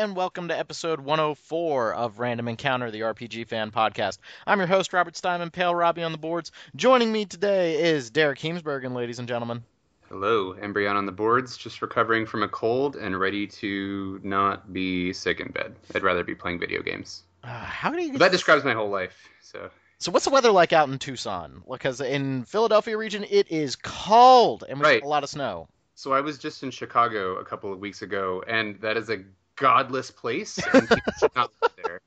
and welcome to episode 104 of Random Encounter, the RPG Fan Podcast. I'm your host, Robert Steinman, Pale Robbie on the boards. Joining me today is Derek Heemsbergen, ladies and gentlemen. Hello, Embryon on the boards, just recovering from a cold and ready to not be sick in bed. I'd rather be playing video games. How do you That describes my whole life, so... So what's the weather like out in Tucson? Because in Philadelphia region, it is cold, and we Right. get a lot of snow. So I was just in Chicago a couple of weeks ago, and that is a godless place, and people should not live there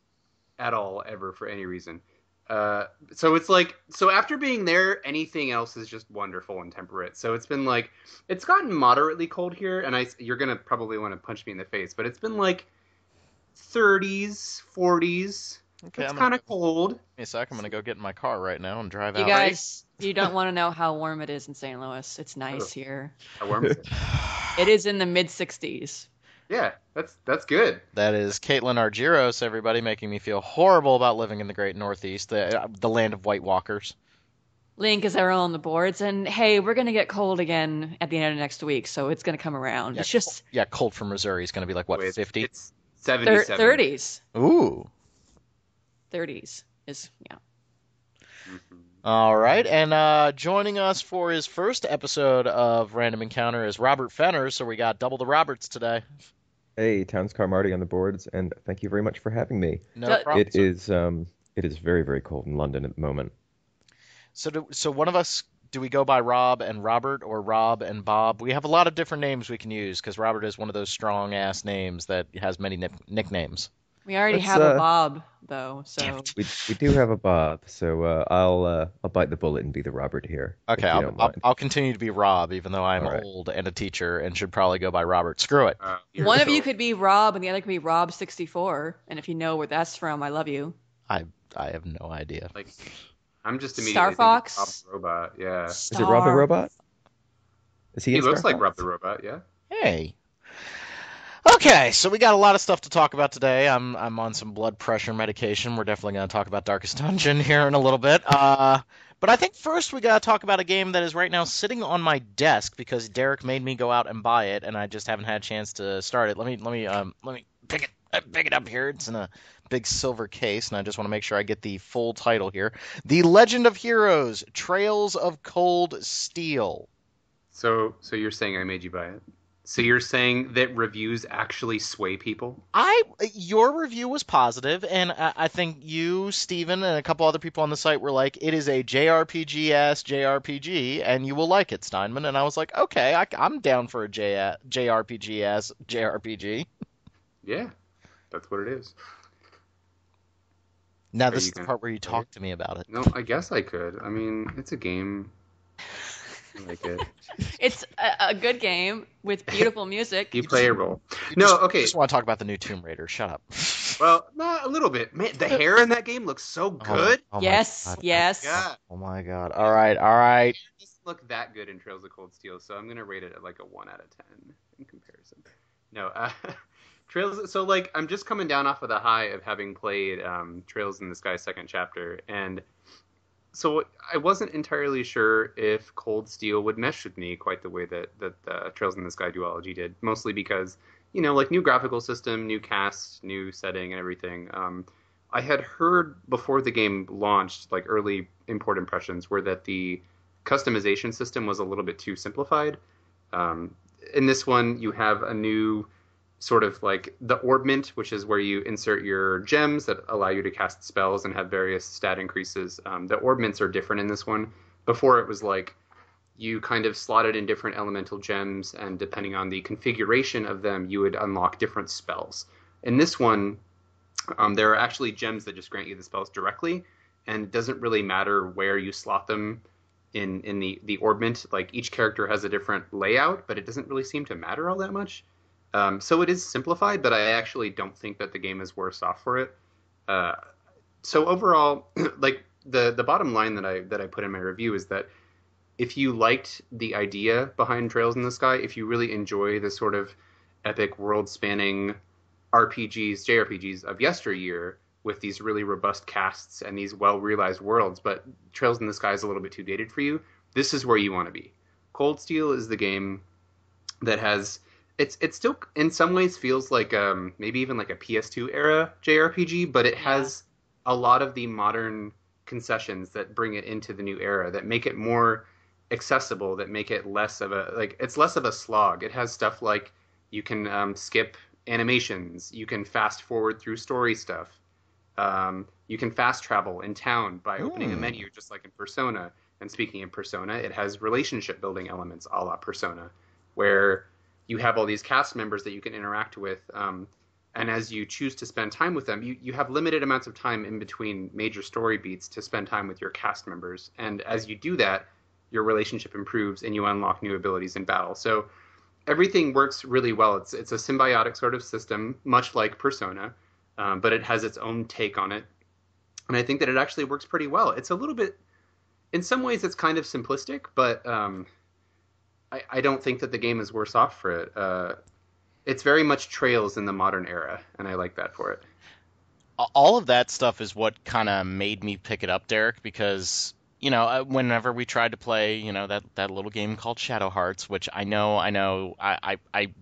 at all, ever, for any reason. So it's like, so after being there, anything else is just wonderful and temperate. So it's been like, it's gotten moderately cold here, and you're gonna probably want to punch me in the face, but it's been like 30s, 40s. Okay, It's kind of cold. Give me a sec. I'm going to go get in my car right now and drive You out. guys, you don't want to know how warm it is in St. Louis. It's nice here. How warm is it? It is in the mid 60s. Yeah, that's good. That is Caitlin Argyros, everybody, making me feel horrible about living in the great Northeast, the land of White Walkers. Link is our on the boards, and hey, we're gonna get cold again at the end of next week, so it's gonna come around. Yeah, it's just cold from Missouri is going to be like, what, 50? It's 77. 30s. Ooh. 30s is, yeah. Mhm. All right, and joining us for his first episode of Random Encounter is Robert Fenner, so we got double the Roberts today. Hey, Townscar Marty on the boards, and thank you very much for having me. No So- problem. It is very, very cold in London at the moment. So one of us, do we go by Rob and Robert or Rob and Bob? We have a lot of different names we can use because Robert is one of those strong-ass names that has many nicknames. We already Let's, have a Bob, though, so. We do have a Bob, so I'll bite the bullet and be the Robert here. Okay, if you don't mind. I'll continue to be Rob, even though I'm All right. old and a teacher and should probably go by Robert. Screw it. You're One of so- you could be Rob, and the other could be Rob64, and if you know where that's from, I love you. I have no idea. like. I'm just immediately Star thinking Fox? Rob the Robot. Yeah, Is it Rob the Robot? Is he he in looks Star like Fox? Rob the Robot. Yeah. Hey. Okay, so we got a lot of stuff to talk about today. I'm on some blood pressure medication. We're definitely going to talk about Darkest Dungeon here in a little bit. But I think first we got to talk about a game that is right now sitting on my desk because Derek made me go out and buy it, and I just haven't had a chance to start it. Let me pick it up here. It's in a big silver case, and I just want to make sure I get the full title here. The Legend of Heroes: Trails of Cold Steel. So you're saying I made you buy it? So you're saying that reviews actually sway people? Your review was positive, and I think you, Steven, and a couple other people on the site were like, it is a JRPG-ass JRPG, and you will like it, Steinman. And I was like, okay, I'm down for a JRPG-ass JRPG. Yeah, that's what it is. Now Are this you is the gonna part where you play talk it? to me about it. No, I guess I could. I mean, it's a game. I like it. It's a good game with beautiful music. You play a role. You No, just, okay. just want to talk about the new Tomb Raider. Shut up. Well, a little bit. Man, the hair in that game looks so good. Oh my Yes, God. yes. Yeah. Oh my God. All right. It doesn't look that good in Trails of Cold Steel, so I'm gonna rate it at like a 1 out of 10 in comparison. No, Trails. So like, I'm just coming down off of the high of having played Trails in the Sky second chapter, and so I wasn't entirely sure if Cold Steel would mesh with me quite the way that Trails in the Sky duology did. Mostly because, like new graphical system, new cast, new setting, and everything. I had heard before the game launched, like early import impressions, were that the customization system was a little bit too simplified. In this one, you have a new sort of like the orbment, which is where you insert your gems that allow you to cast spells and have various stat increases. The orbments are different in this one. Before it was like you kind of slotted in different elemental gems, and depending on the configuration of them, you would unlock different spells. In this one, there are actually gems that just grant you the spells directly, and it doesn't really matter where you slot them in the orbment. Like each character has a different layout, but it doesn't really seem to matter all that much. So it is simplified, but I actually don't think that the game is worse off for it. So overall, like the bottom line that I put in my review is that if you liked the idea behind Trails in the Sky, if you really enjoy the sort of epic world-spanning JRPGs of yesteryear with these really robust casts and these well-realized worlds, but Trails in the Sky is a little bit too dated for you, this is where you want to be. Cold Steel is the game that has It's still in some ways feels like maybe even like a PS2 era JRPG, but it Yeah. has a lot of the modern concessions that bring it into the new era that make it more accessible, that make it less of a like it's less of a slog. It has stuff like you can skip animations, you can fast forward through story stuff, you can fast travel in town by opening a Hmm. menu just like in Persona. And speaking of Persona, it has relationship building elements a la Persona, where you have all these cast members that you can interact with. And as you choose to spend time with them, you have limited amounts of time in between major story beats to spend time with your cast members. And as you do that, your relationship improves and you unlock new abilities in battle. So everything works really well. It's a symbiotic sort of system, much like Persona, but it has its own take on it. And I think that it actually works pretty well. It's a little bit, in some ways, it's kind of simplistic, but I don't think that the game is worse off for it. It's very much Trails in the modern era, and I like that for it. All of that stuff is what kind of made me pick it up, Derek, because whenever we tried to play, that little game called Shadow Hearts, which I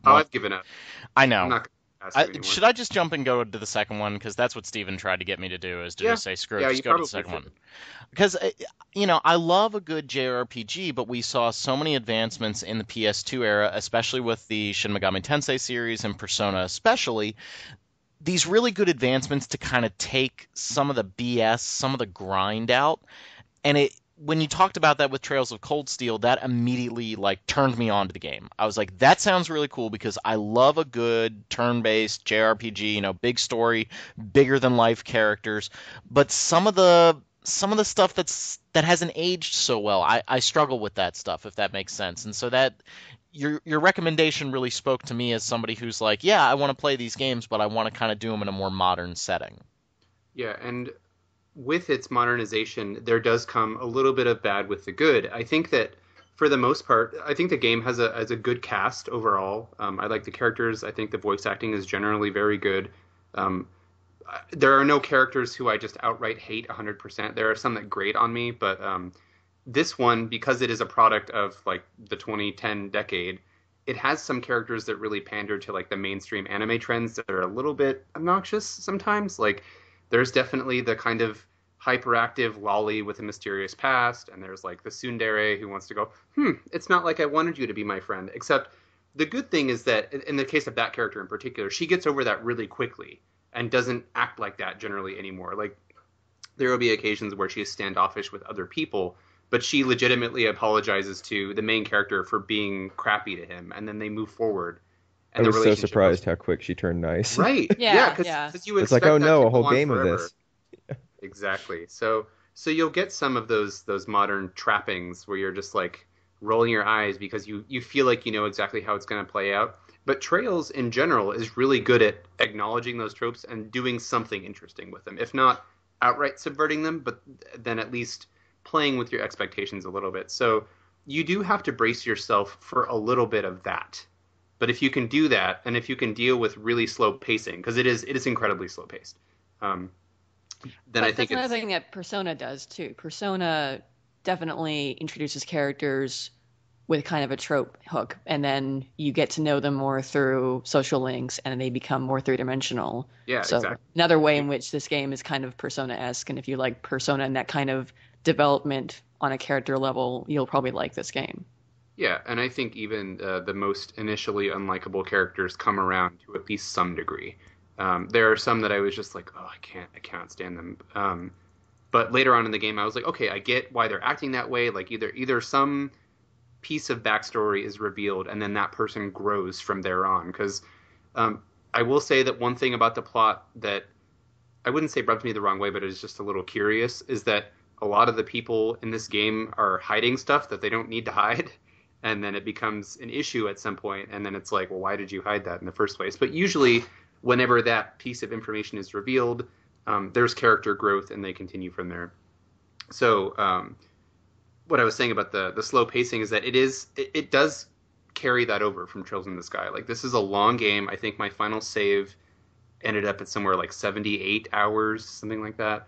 Oh, want, I've given up. I I'm know. not going to ask you anymore. Should I just jump and go to the second one? Because that's what Steven tried to get me to do, is to Yeah, just say, screw it, yeah, just you go to the probably second should. one. Because, I love a good JRPG, but we saw so many advancements in the PS2 era, especially with the Shin Megami Tensei series and Persona especially, these really good advancements to kind of take some of the BS, some of the grind out. And when you talked about that with Trails of Cold Steel, that immediately like turned me on to the game. I was like, that sounds really cool because I love a good turn-based JRPG, big story, bigger than life characters, but some of the stuff that hasn't aged so well, I struggle with that stuff, if that makes sense. And so that your recommendation really spoke to me as somebody who's like, yeah, I want to play these games, but I want to kind of do them in a more modern setting. Yeah, and with its modernization, there does come a little bit of bad with the good. I think that for the most part, I think the game has a good cast overall. I like the characters. I think the voice acting is generally very good. Um, there are no characters who I just outright hate 100%. There are some that grate on me, but this one, because it is a product of like the 2010 decade, it has some characters that really pander to like the mainstream anime trends that are a little bit obnoxious sometimes. Like there's definitely the kind of hyperactive lolly with a mysterious past, and there's like the tsundere who wants to go, it's not like I wanted you to be my friend. Except the good thing is that in the case of that character in particular, she gets over that really quickly and doesn't act like that generally anymore. Like there will be occasions where she is standoffish with other people, but she legitimately apologizes to the main character for being crappy to him, and then they move forward, I and the was so relationship goes surprised how quick she turned nice. right. Yeah, Yeah, yeah. because you It's like, oh expect that no, to a go whole on game of forever. this. Exactly. So you'll get some of those modern trappings where you're just like rolling your eyes because you feel like you know exactly how it's going to play out. But Trails in general is really good at acknowledging those tropes and doing something interesting with them. If not outright subverting them, but then at least playing with your expectations a little bit. So you do have to brace yourself for a little bit of that. But if you can do that, and if you can deal with really slow pacing, because it is incredibly slow paced, um, then I But think that's another it's thing that Persona does too. Persona definitely introduces characters with kind of a trope hook, and then you get to know them more through social links, and they become more three-dimensional. yeah, So exactly. another way in which this game is kind of Persona-esque, and if you like Persona and that kind of development on a character level, you'll probably like this game. Yeah, and I think even the most initially unlikable characters come around to at least some degree. There are some that I was just like, oh, I can't stand them. But later on in the game, I was like, okay, I get why they're acting that way. Like either some piece of backstory is revealed, and then that person grows from there on. Because um, I will say that one thing about the plot that I wouldn't say rubs me the wrong way, but is just a little curious, is that a lot of the people in this game are hiding stuff that they don't need to hide. And then it becomes an issue at some point, and then it's like, well, why did you hide that in the first place? But usually, whenever that piece of information is revealed, there's character growth, and they continue from there. So, what I was saying about the slow pacing is that it does carry that over from Trails in the Sky. Like this is a long game. I think my final save ended up at somewhere like 78 hours, something like that.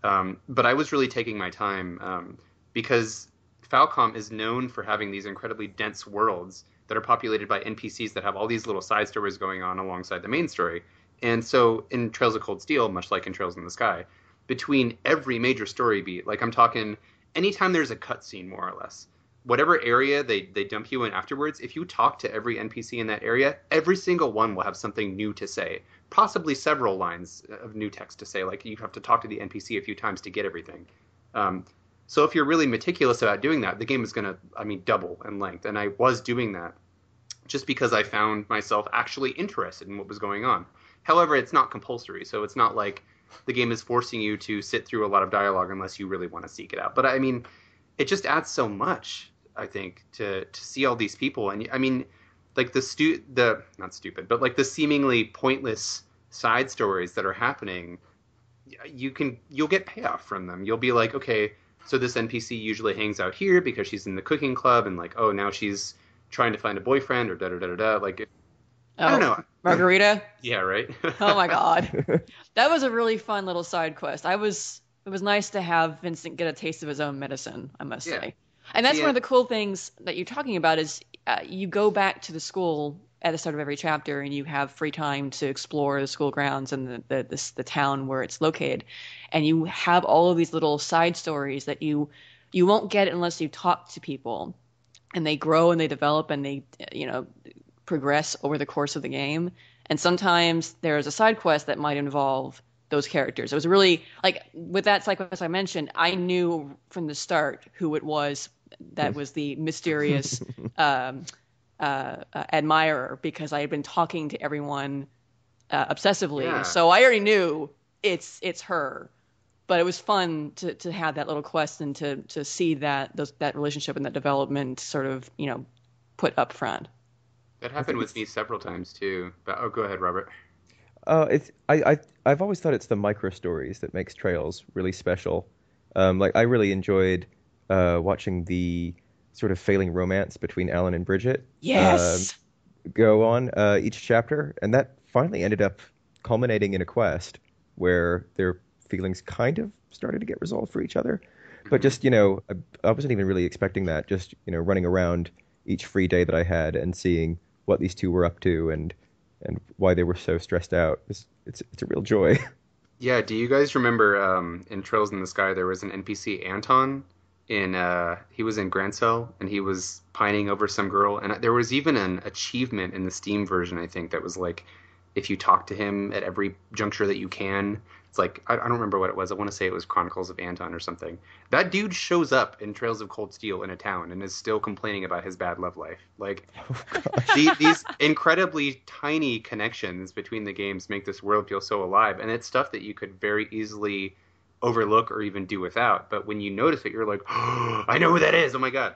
But I was really taking my time because Falcom is known for having these incredibly dense worlds, that are populated by NPCs that have all these little side stories going on alongside the main story. And so in Trails of Cold Steel, much like in Trails in the Sky, between every major story beat, like I'm talking anytime there's a cutscene, more or less, whatever area they dump you in afterwards, if you talk to every NPC in that area, every single one will have something new to say, possibly several lines of new text to say. Like you have to talk to the NPC a few times to get everything. So if you're really meticulous about doing that, the game is going to, double in length. And I was doing that just because I found myself actually interested in what was going on. However, it's not compulsory, so it's not like the game is forcing you to sit through a lot of dialogue unless you really want to seek it out. But I mean, it just adds so much, I think, to see all these people. And I mean, like not stupid, but like the seemingly pointless side stories that are happening, you'll get payoff from them. You'll be like, okay, so this NPC usually hangs out here because she's in the cooking club, and like, oh, now she's trying to find a boyfriend, or da da da da da. Like, I don't know. Margarita? Yeah, right. Oh my God. That was a really fun little side quest. It was nice to have Vincent get a taste of his own medicine, I must say. And that's one of the cool things that you're talking about is you go back to the school at the start of every chapter and you have free time to explore the school grounds and the town where it's located. And you have all of these little side stories that you won't get unless you talk to people. And they grow and they develop and they, progress over the course of the game. And sometimes there's a side quest that might involve those characters. It was really like with that side quest I mentioned, I knew from the start who it was that was the mysterious admirer because I had been talking to everyone obsessively. Yeah. So I already knew it's her. But it was fun to have that little quest and to see that relationship and that development sort of, put up front. That happened with me several times too. But, go ahead, Robert. I've always thought it's the micro stories that makes Trails really special. Like I really enjoyed watching the sort of failing romance between Alan and Bridget. Yes. Go on each chapter, and that finally ended up culminating in a quest where their feelings kind of started to get resolved for each other. But just, I wasn't even really expecting that. Just, running around each free day that I had and seeing what these two were up to and why they were so stressed out. It's a real joy. Yeah, do you guys remember in Trails in the Sky there was an NPC, Anton, he was in Grancel, and he was pining over some girl, and there was even an achievement in the Steam version, I think, that was like, if you talk to him at every juncture that you can, it's like, I don't remember what it was. I want to say it was Chronicles of Anton or something. That dude shows up in Trails of Cold Steel in a town and is still complaining about his bad love life. Like, these incredibly tiny connections between the games make this world feel so alive. And it's stuff that you could very easily overlook or even do without. But when you notice it, you're like, oh, I know who that is. Oh, my God.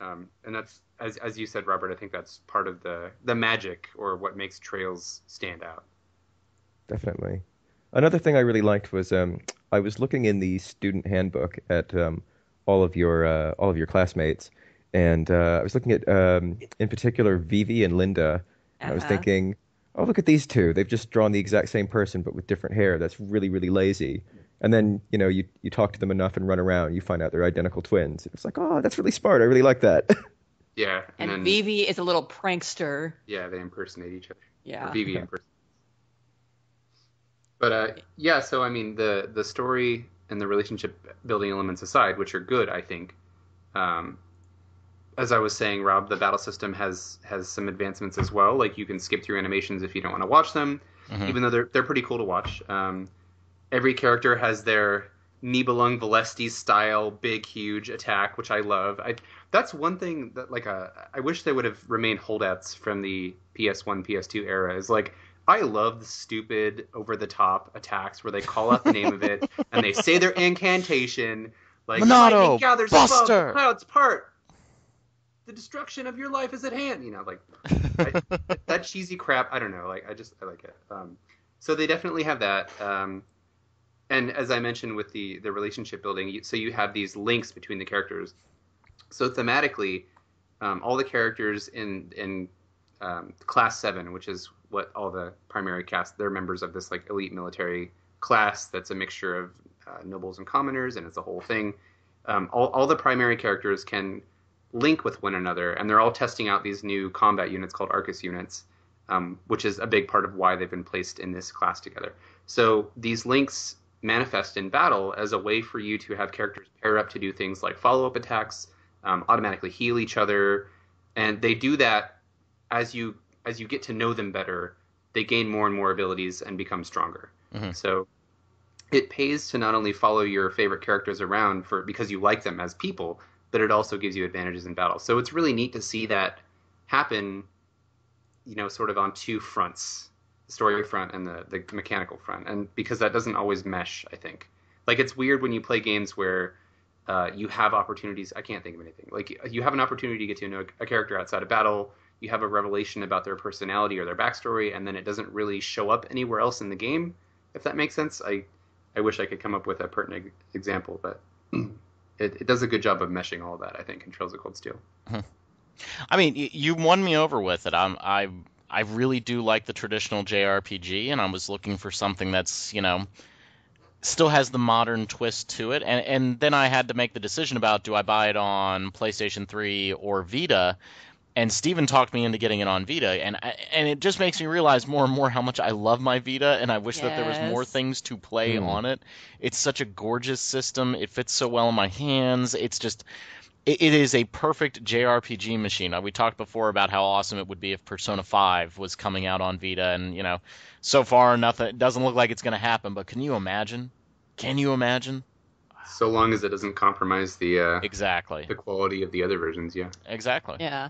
And that's, as you said, Robert, I think that's part of the magic or what makes Trails stand out. Definitely. Another thing I really liked was I was looking in the student handbook at all of your classmates, and I was looking at in particular Vivi and Linda. And I was thinking, oh, look at these two. They've just drawn the exact same person but with different hair. That's really, really lazy. And then you talk to them enough and run around, you find out they're identical twins. It's like, oh, that's really smart. I really like that. Yeah. And then, Vivi is a little prankster. Yeah, they impersonate each other. Yeah. Or Vivi impersonates. But yeah, so I mean, the story and the relationship building elements aside, which are good, I think. As I was saying, Rob, the battle system has some advancements as well. Like you can skip through animations if you don't want to watch them, even though they're pretty cool to watch. Every character has their Nibelung Valestes style big, huge attack, which I love. That's one thing that I wish they would have remained holdouts from the PS1, PS2 era. Is like, I love the stupid, over-the-top attacks where they call out the name of it and they say their incantation, like Monado, gathers Buster, above the clouds part. The destruction of your life is at hand. That cheesy crap. I don't know. I like it. So they definitely have that. And as I mentioned with the relationship building, so you have these links between the characters. So thematically, all the characters in Class 7, which is what all the primary cast, they're members of this like elite military class that's a mixture of nobles and commoners, and it's a whole thing. All the primary characters can link with one another, and they're all testing out these new combat units called Arcus units, which is a big part of why they've been placed in this class together. So these links manifest in battle as a way for you to have characters pair up to do things like follow-up attacks, automatically heal each other, and they do that as you get to know them better. They gain more and more abilities and become stronger. So it pays to not only follow your favorite characters around because you like them as people, but it also gives you advantages in battle. So it's really neat to see that happen, sort of on two fronts, the story front and the mechanical front. And because that doesn't always mesh, I think. Like, it's weird when you play games where you have opportunities. I can't think of anything. Like, you have an opportunity to get to know a character outside of battle. You have a revelation about their personality or their backstory, and then it doesn't really show up anywhere else in the game, if that makes sense. I wish I could come up with a pertinent example, but it does a good job of meshing all that, I think, in Trails of Cold Steel. I mean, you won me over with it. I really do like the traditional JRPG, and I was looking for something that's, still has the modern twist to it. And then I had to make the decision about, do I buy it on PlayStation 3 or Vita? And Steven talked me into getting it on Vita, and it just makes me realize more and more how much I love my Vita, and I wish that there was more things to play on it. It's such a gorgeous system. It fits so well in my hands. It's just, it is a perfect JRPG machine. We talked before about how awesome it would be if Persona 5 was coming out on Vita, and, so far nothing. It doesn't look like it's going to happen, but can you imagine? Can you imagine? So long as it doesn't compromise the quality of the other versions, yeah. Exactly. Yeah.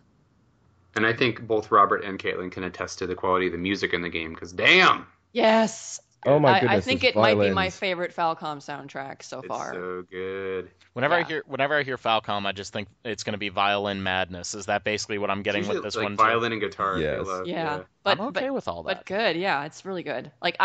And I think both Robert and Caitlin can attest to the quality of the music in the game, because damn! Yes. Oh my goodness! I think it might be my favorite Falcom soundtrack so far. It's so good. Whenever I hear Falcom, I just think it's going to be violin madness. Is that basically what I'm getting with this one? Violin and guitar. Yes. Yeah. But I'm okay with all that. But good, yeah, it's really good. Like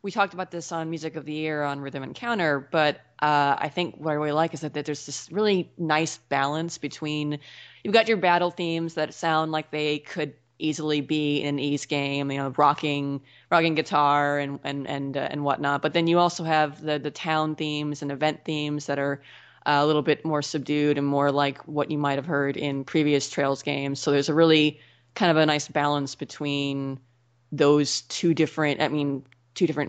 we talked about this on Music of the Year on Rhythm Encounter, but I think what I really like is that there's this really nice balance between, you've got your battle themes that sound like they could easily be in an Ys game, rocking guitar and whatnot. But then you also have the town themes and event themes that are a little bit more subdued and more like what you might have heard in previous Trails games. So there's a really kind of a nice balance between those two different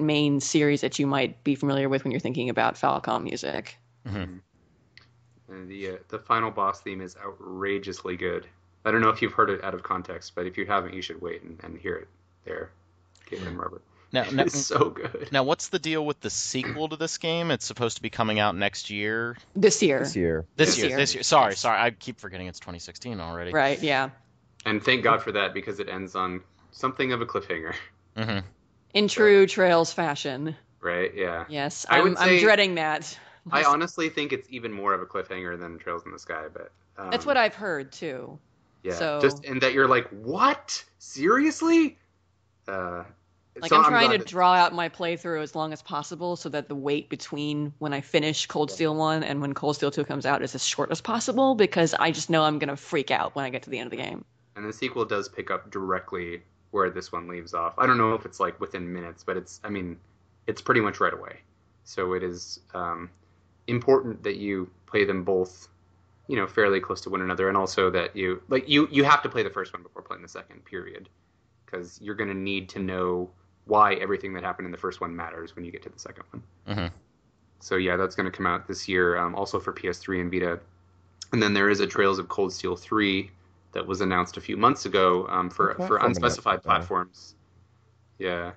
main series that you might be familiar with when you're thinking about Falcom music. Mm-hmm. And the final boss theme is outrageously good. I don't know if you've heard it out of context, but if you haven't, you should wait and hear it there, Caitlin and Robert. It's so good. Now, what's the deal with the sequel to this game? It's supposed to be coming out next year. This year. This year. Sorry. I keep forgetting it's 2016 already. Right, yeah. And thank God for that, because it ends on something of a cliffhanger. Mm-hmm. In true Trails fashion. Right, yeah. Yes, I'm dreading that. I honestly think it's even more of a cliffhanger than Trails in the Sky, but... that's what I've heard, too. Yeah, so... and that you're like, what? Seriously? I'm trying to draw out my playthrough as long as possible so that the wait between when I finish Cold Steel 1 and when Cold Steel 2 comes out is as short as possible, because I just know I'm going to freak out when I get to the end of the game. And the sequel does pick up directly where this one leaves off. I don't know if it's like within minutes, but it's pretty much right away. So it is important that you play them both, fairly close to one another, and also that you have to play the first one before playing the second, period. Because you're going to need to know why everything that happened in the first one matters when you get to the second one. Mm-hmm. So yeah, that's going to come out this year, also for PS3 and Vita. And then there is a Trails of Cold Steel 3 that was announced a few months ago for unspecified platforms. Yeah.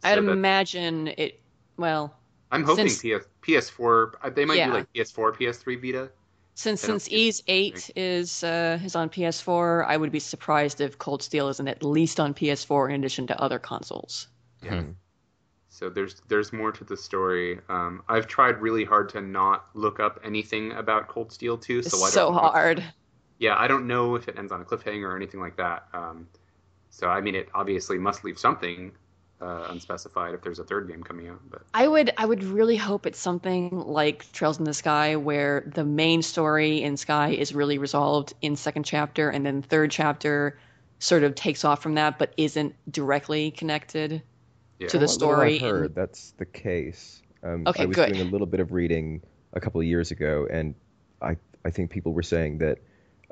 I'd imagine it. Well, I'm hoping PS4. They might do like PS4, PS3, Vita. Since Ys 8 is on PS4, I would be surprised if Cold Steel isn't at least on PS4 in addition to other consoles. Yeah. Mm-hmm. So there's more to the story. I've tried really hard to not look up anything about Cold Steel 2. So I don't know hard. Yeah, I don't know if it ends on a cliffhanger or anything like that. So it obviously must leave something unspecified if there's a third game coming out. But I would really hope it's something like Trails in the Sky, where the main story in Sky is really resolved in second chapter, and then third chapter sort of takes off from that, but isn't directly connected to the story. I've heard that's the case. Okay, I was doing a little bit of reading a couple of years ago, and I think people were saying that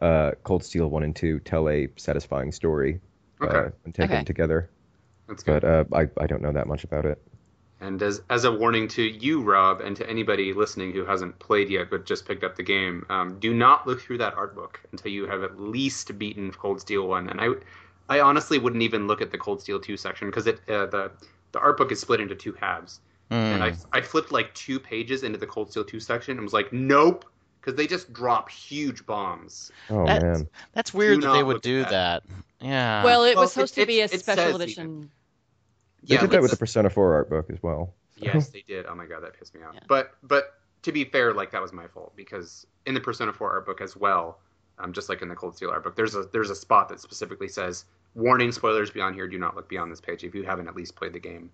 Cold Steel 1 and 2 tell a satisfying story Okay. when taken Okay. together. That's good. But I don't know that much about it. And as a warning to you, Rob, and to anybody listening who hasn't played yet but just picked up the game, do not look through that art book until you have at least beaten Cold Steel 1. And I honestly wouldn't even look at the Cold Steel 2 section because the art book is split into two halves. And I flipped like 2 pages into the Cold Steel 2 section and was like, nope, because they just drop huge bombs. Oh That's, man. that's weird Do that they not would look do at that. Yeah. Well, it Well, was supposed to be a it special says edition. They Yeah, did that with it's- the Persona 4 art book as well. Yes, they did. Oh my god, that pissed me off. Yeah. But to be fair, like that was my fault because in the Persona 4 art book as well, just like in the Cold Steel art book, there's a spot that specifically says, "Warning: spoilers beyond here. Do not look beyond this page if you haven't at least played the game."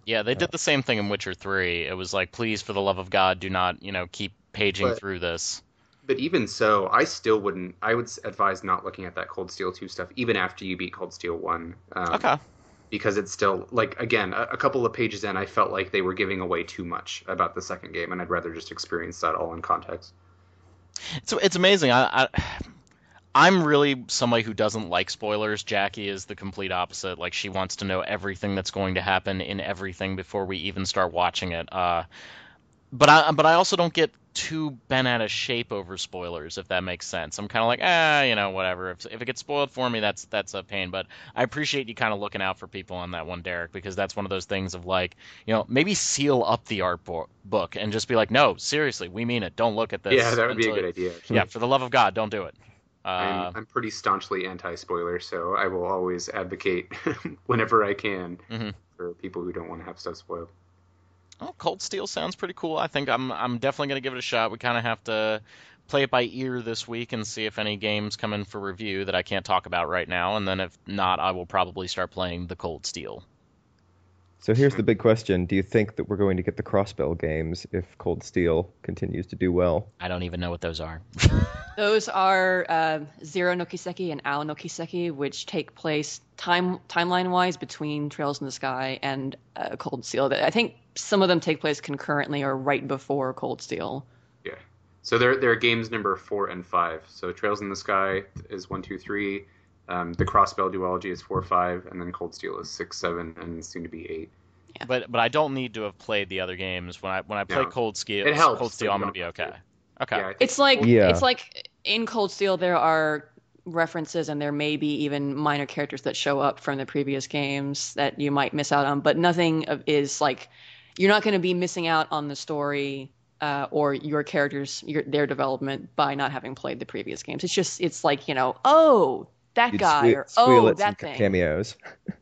Yeah, they did the same thing in Witcher 3. It was like, please, for the love of God, do not, keep paging But- through this. But even so, I still wouldn't. I would advise not looking at that Cold Steel 2 stuff even after you beat Cold Steel 1. Okay. Because it's still like again a couple of pages in, I felt like they were giving away too much about the second game, and I'd rather just experience that all in context. It's amazing. I'm really somebody who doesn't like spoilers. Jackie is the complete opposite. Like, she wants to know everything that's going to happen in everything before we even start watching it. But I also don't get too bent out of shape over spoilers, if that makes sense. I'm kind of like, whatever. If it gets spoiled for me, that's a pain. But I appreciate you kind of looking out for people on that one, Derek, because that's one of those things of like, maybe seal up the art book and just be like, no, seriously, we mean it. Don't look at this. Yeah, that would be a until- good idea. Yeah, for the love of God, don't do it. I'm pretty staunchly anti-spoiler, so I will always advocate whenever I can Mhm. for people who don't want to have stuff spoiled. Oh, Cold Steel sounds pretty cool. I think I'm definitely gonna give it a shot. We kind of have to play it by ear this week and see if any games come in for review that I can't talk about right now. And then if not, I will probably start playing the Cold Steel. So here's the big question. Do you think that we're going to get the Crossbell games if Cold Steel continues to do well? I don't even know what those are. Those are Zero no Kiseki and Ao no Kiseki, which take place timeline-wise between Trails in the Sky and Cold Steel. I think some of them take place concurrently or right before Cold Steel. Yeah. So they're games number 4 and 5. So Trails in the Sky is 1, 2, 3. The Crossbell duology is 4, 5, and then Cold Steel is 6, 7, and soon to be 8. But I don't need to have played the other games. When I play No. Cold Steel, It helps, Cold Steel, but I'm you gonna be don't okay. have to. Okay. Yeah, I think It's like Yeah. it's like in Cold Steel there are references and there may be even minor characters that show up from the previous games that you might miss out on, but nothing is like you're not going to be missing out on the story or your characters their development by not having played the previous games. It's like, oh, that You'd guy or squeal oh, at some that thing. cameos.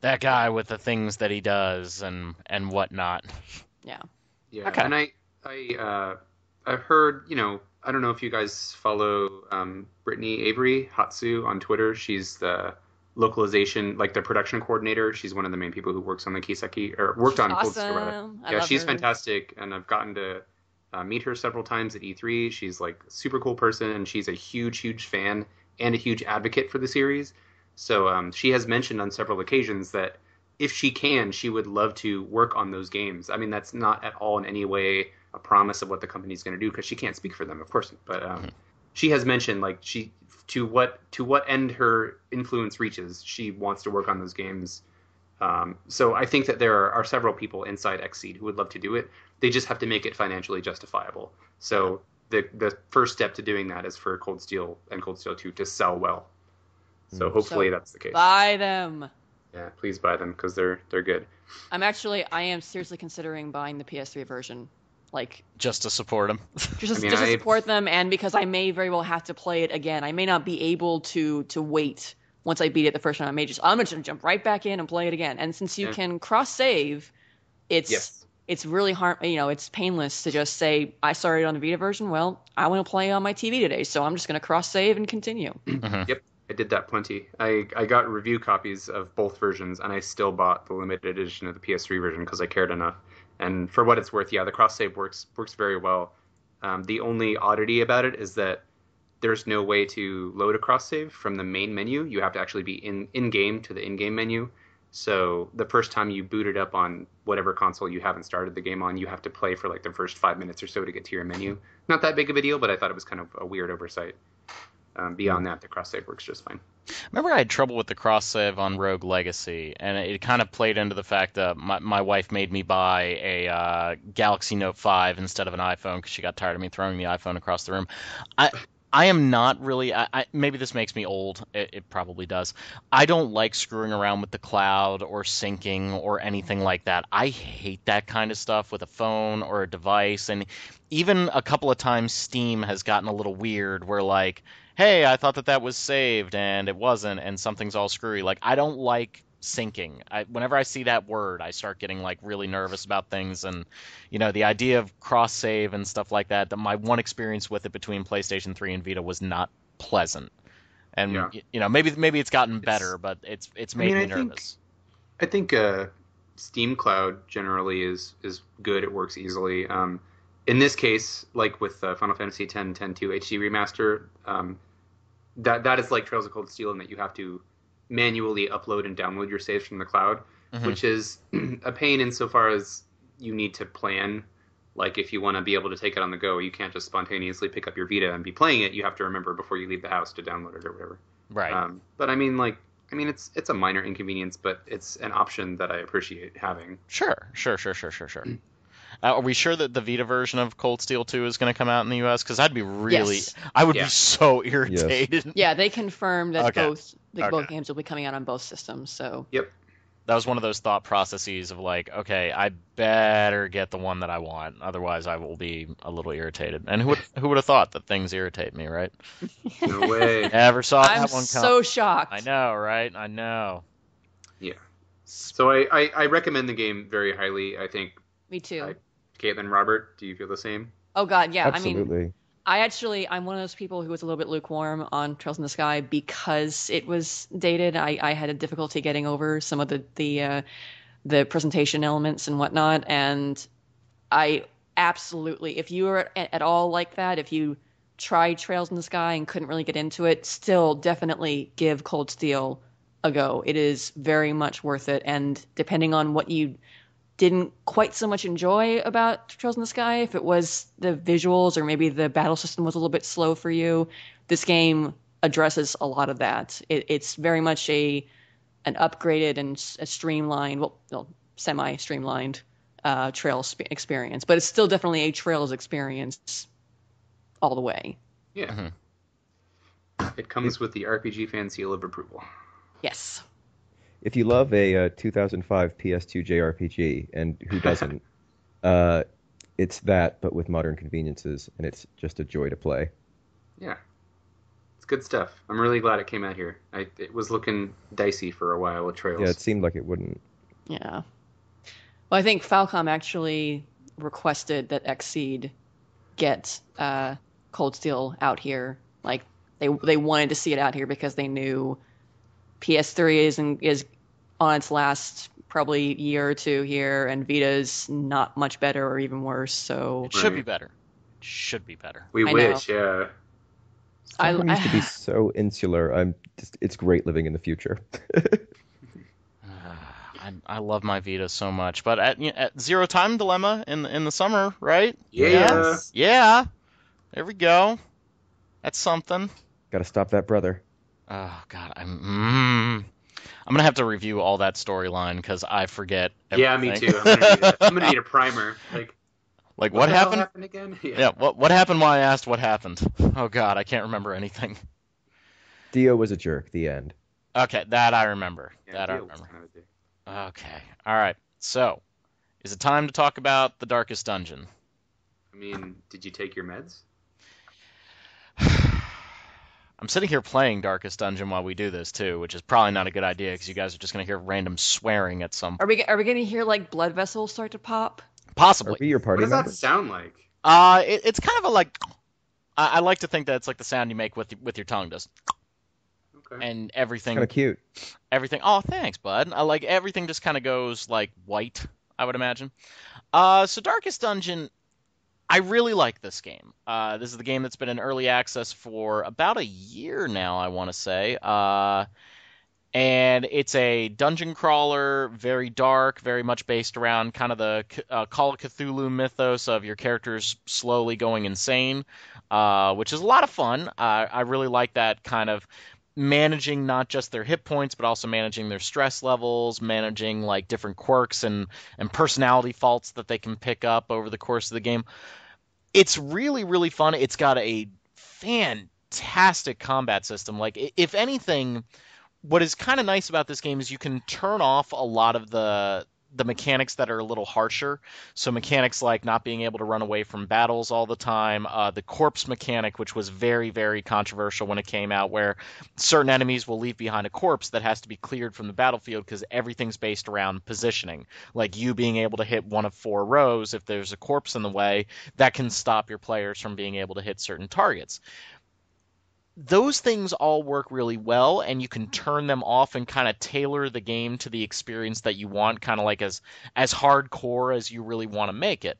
That guy with the things that he does and whatnot. Yeah. Yeah, Okay. and I've heard, I don't know if you guys follow Brittany Avery Hatsu on Twitter. She's the localization, like the production coordinator. She's one of the main people who works on the Kiseki, or worked on Cold Steel, rather. Awesome. I Yeah, love she's her. fantastic, and I've gotten to meet her several times at E3. She's like a super cool person, and she's a huge, huge fan and a huge advocate for the series. So she has mentioned on several occasions that if she can, she would love to work on those games. I mean, that's not at all in any way a promise of what the company's going to do because she can't speak for them, of course. But she has mentioned like to what end her influence reaches, she wants to work on those games. So I think that there are several people inside Xseed who would love to do it. They just have to make it financially justifiable. So the first step to doing that is for Cold Steel and Cold Steel 2 to sell well. So hopefully that's the case. Buy them. Yeah, please buy them because they're good. I am seriously considering buying the PS3 version. Like Just to support him. just mean, to I- support them, and because I may very well have to play it again. I may not be able to wait once I beat it the first time. I'm just gonna jump right back in and play it again. And since you Yeah. can cross save, it's Yes. it's really hard. It's painless to just say I started on the Vita version. Well, I want to play on my TV today, so I'm just gonna cross save and continue. Yep, I did that plenty. I got review copies of both versions, and I still bought the limited edition of the PS3 version because I cared enough. And for what it's worth, yeah, the cross save works very well. The only oddity about it is that there's no way to load a cross save from the main menu. You have to actually be in game to the in game menu. So the first time you boot it up on whatever console you haven't started the game on, you have to play for like the first 5 minutes or so to get to your menu. Not that big of a deal, but I thought it was kind of a weird oversight. Beyond that, the cross save works just fine. Remember, I had trouble with the cross save on Rogue Legacy, and it kind of played into the fact that my wife made me buy a Galaxy Note 5 instead of an iPhone because she got tired of me throwing the iPhone across the room. I am not really. Maybe this makes me old. It probably does. I don't like screwing around with the cloud or syncing or anything like that. I hate that kind of stuff with a phone or a device. And even a couple of times, Steam has gotten a little weird where, like, hey, I thought that was saved and it wasn't, and something's all screwy. Like, I don't like syncing. Whenever I see that word, I start getting like really nervous about things, and the idea of cross save and stuff like that. That my one experience with it between PlayStation 3 and Vita was not pleasant, and maybe it's gotten better, but it's made me nervous. I think Steam Cloud generally is good. It works easily. In this case, like with Final Fantasy X 10.2 HD remaster, that is like Trails of Cold Steel in that you have to manually upload and download your saves from the cloud, which is a pain insofar as you need to plan. Like if you want to be able to take it on the go, you can't just spontaneously pick up your Vita and be playing it. You have to remember before you leave the house to download it or whatever. Right. But I mean, it's a minor inconvenience, but it's an option that I appreciate having. Sure. Are we sure that the Vita version of Cold Steel 2 is going to come out in the U.S.? Because I'd be really, Yes. I would be so irritated. Yeah, they confirmed that Okay. both games will be coming out on both systems. So Yep. That was one of those thought processes of like, okay, I better get the one that I want, otherwise I will be a little irritated. And who would have thought that things irritate me, right? No way. Never saw I'm that one come. so shocked. I know, right? I know. Yeah. So I recommend the game very highly. I think Me too. Caitlin, Robert, do you feel the same? Oh God, yeah. Absolutely. I mean, I'm one of those people who was a little bit lukewarm on Trails in the Sky because it was dated. I had a difficulty getting over some of the presentation elements and whatnot, and I absolutely, if you are at all like that, if you tried Trails in the Sky and couldn't really get into it, still definitely give Cold Steel a go. It is very much worth it, and depending on what you didn't quite so much enjoy about Trails in the Sky, if it was the visuals or maybe the battle system was a little bit slow for you, this game addresses a lot of that. It's very much an upgraded and a streamlined, well semi-streamlined Trails experience, but it's still definitely a Trails experience all the way. Yeah. It comes with the RPG fan seal of approval. Yes. If you love a 2005 PS2 JRPG, and who doesn't, it's that, but with modern conveniences, and it's just a joy to play. Yeah. It's good stuff. I'm really glad it came out here. It was looking dicey for a while with Trails. Yeah, it seemed like it wouldn't. Yeah. Well, I think Falcom actually requested that Xseed get Cold Steel out here. Like they wanted to see it out here because they knew PS3 is on its last probably year or two here, and Vita's not much better or even worse. So It should be better. It should be better. We I wish, know. yeah. Falcom used to be so insular. It's great living in the future. I love my Vita so much, but at Zero Time Dilemma in the summer, right? Yeah. Yeah. There we go. That's something. Got to stop that brother. Oh God, I'm gonna have to review all that storyline because I forget everything. Yeah, me too. I'm gonna need a primer. Like what what the hell happened? happened again? Yeah, what happened when I asked what happened? Oh God, I can't remember anything. Dio was a jerk. The end. Okay, that I remember. Yeah, That I deal was remember. kind of a dick. Okay, all right. So, is it time to talk about the Darkest Dungeon? I mean, did you take your meds? I'm sitting here playing Darkest Dungeon while we do this too, which is probably not a good idea because you guys are just going to hear random swearing at some. are we going to hear like blood vessels start to pop? Are Possibly. we your What party does that members? sound like? It's kind of a like. I like to think that it's like the sound you make with your tongue, just Okay. and everything. Kind of cute. Everything. Oh, thanks, bud. I like everything just kind of goes like white, I would imagine. So Darkest Dungeon, I really like this game. This is the game that's been in early access for about a year now, I want to say. And it's a dungeon crawler, very dark, very much based around kind of the Call of Cthulhu mythos of your characters slowly going insane, which is a lot of fun. I really like that kind of managing not just their hit points, but also managing their stress levels, managing like different quirks and personality faults that they can pick up over the course of the game. It's really, really fun. It's got a fantastic combat system. Like, if anything, what is kind of nice about this game is you can turn off a lot of the mechanics that are a little harsher. So mechanics like not being able to run away from battles all the time, the corpse mechanic, which was very, very controversial when it came out, where certain enemies will leave behind a corpse that has to be cleared from the battlefield because everything's based around positioning. Like you being able to hit one of 4 rows, if there's a corpse in the way, that can stop your players from being able to hit certain targets. Those things all work really well, and you can turn them off and kind of tailor the game to the experience that you want, kind of like as hardcore as you really want to make it.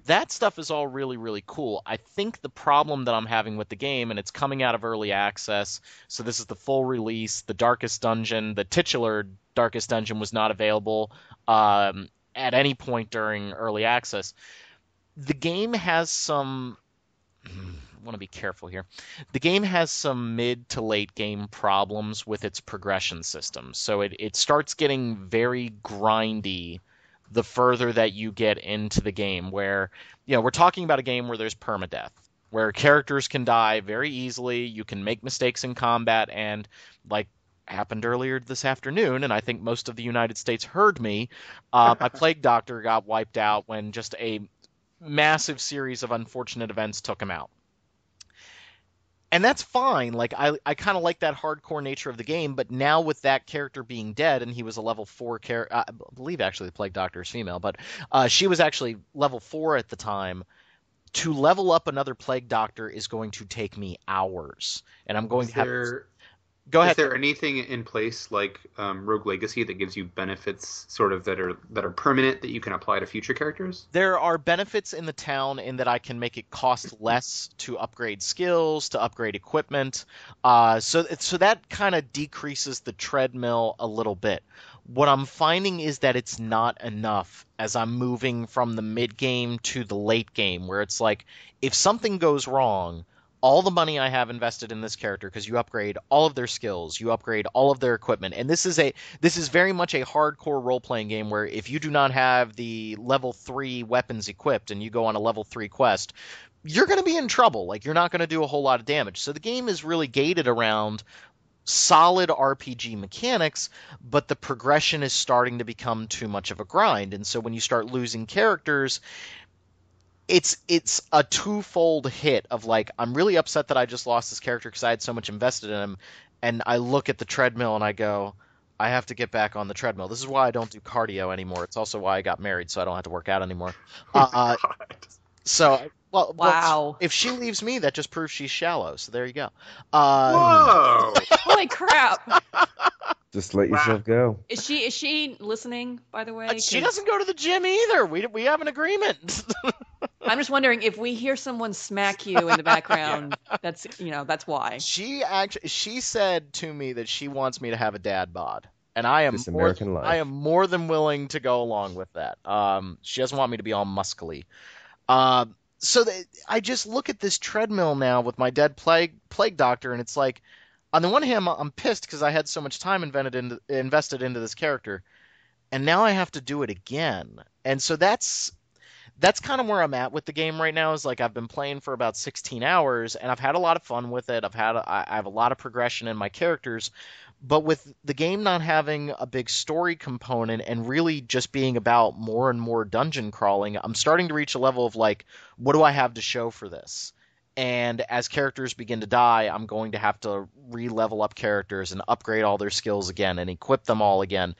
That stuff is all really, really cool. I think the problem that I'm having with the game, and it's coming out of early access, so this is the full release, the Darkest Dungeon, the titular Darkest Dungeon was not available at any point during early access. The game has some... I want to be careful here. The game has some mid to late game problems with its progression system. So it starts getting very grindy the further that you get into the game, where, we're talking about a game where there's permadeath, where characters can die very easily, you can make mistakes in combat, and like happened earlier this afternoon, and I think most of the United States heard me, my Plague Doctor got wiped out when just a massive series of unfortunate events took him out. And that's fine. Like I kind of like that hardcore nature of the game, but now with that character being dead, and he was a level 4 character, I believe actually the Plague Doctor is female, but she was actually level 4 at the time. To level up another Plague Doctor is going to take me hours, and I'm going to have. Go ahead. Is there anything in place like Rogue Legacy that gives you benefits sort of that are permanent that you can apply to future characters? There are benefits in the town in that I can make it cost less to upgrade skills, to upgrade equipment. So that kind of decreases the treadmill a little bit. What I'm finding is that it's not enough as I'm moving from the mid game to the late game, where it's like if something goes wrong, all the money I have invested in this character, because you upgrade all of their skills, you upgrade all of their equipment, and this is very much a hardcore role-playing game where if you do not have the level 3 weapons equipped and you go on a level 3 quest, you're going to be in trouble. Like, you're not going to do a whole lot of damage. So the game is really gated around solid RPG mechanics, but the progression is starting to become too much of a grind. And so when you start losing characters, it's a twofold hit of like, I'm really upset that I just lost this character because I had so much invested in him, and I look at the treadmill and I go, I have to get back on the treadmill. This is why I don't do cardio anymore. It's also why I got married, so I don't have to work out anymore. So, well, if she leaves me, that just proves she's shallow. So there you go. Whoa! Holy crap! Just let yourself go. Is she listening, by the way? She doesn't go to the gym either. We have an agreement. I'm just wondering if we hear someone smack you in the background. That's why. She said to me that she wants me to have a dad bod, and I am more than willing to go along with that. She doesn't want me to be all muscly. I just look at this treadmill now with my dead plague doctor, and it's like, on the one hand, I'm pissed because I had so much time invested into this character, and now I have to do it again. And so that's kind of where I'm at with the game right now. Is like, I've been playing for about 16 hours, and I've had a lot of fun with it. I have a lot of progression in my characters, but with the game not having a big story component and really just being about more and more dungeon crawling, I'm starting to reach a level of like, what do I have to show for this? And as characters begin to die, I'm going to have to re-level up characters and upgrade all their skills again and equip them all again.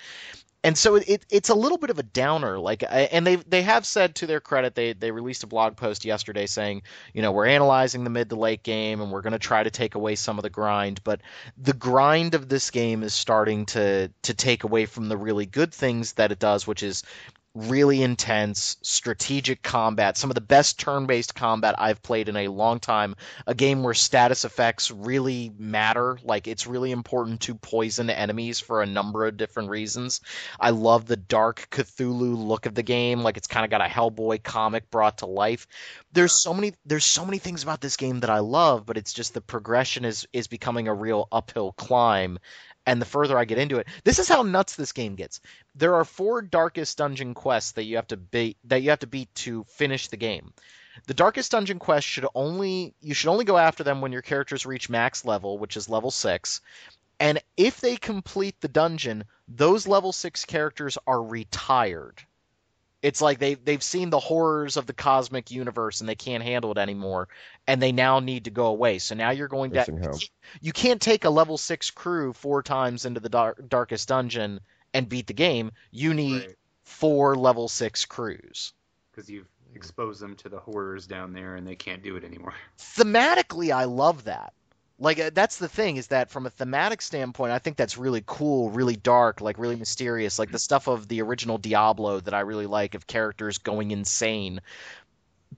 And so it's a little bit of a downer. And they have said, to their credit, they released a blog post yesterday saying, we're analyzing the mid to late game and we're going to try to take away some of the grind. But the grind of this game is starting to take away from the really good things that it does, which is really intense strategic combat, some of the best turn-based combat I've played in a long time. A game where status effects really matter, like it's really important to poison enemies for a number of different reasons. I love the dark Cthulhu look of the game, like it's kind of got a Hellboy comic brought to life. There's so many things about this game that I love, but it's just the progression is becoming a real uphill climb. And the further I get into it, this is how nuts this game gets. There are 4 Darkest Dungeon quests that you have to beat to finish the game. The Darkest Dungeon quests should only go after them when your characters reach max level, which is level 6. And if they complete the dungeon, those level 6 characters are retired. It's like they've seen the horrors of the cosmic universe and they can't handle it anymore, and they now need to go away. So now you're going Nursing to home. you can't take a level 6 crew 4 times into the darkest dungeon and beat the game. You need Right. 4 level 6 crews. Because you've exposed them to the horrors down there and they can't do it anymore. Thematically, I love that. Like that's the thing, is that from a thematic standpoint, I think that's really cool, really dark, like really mysterious, like the stuff of the original Diablo that I really like, of characters going insane.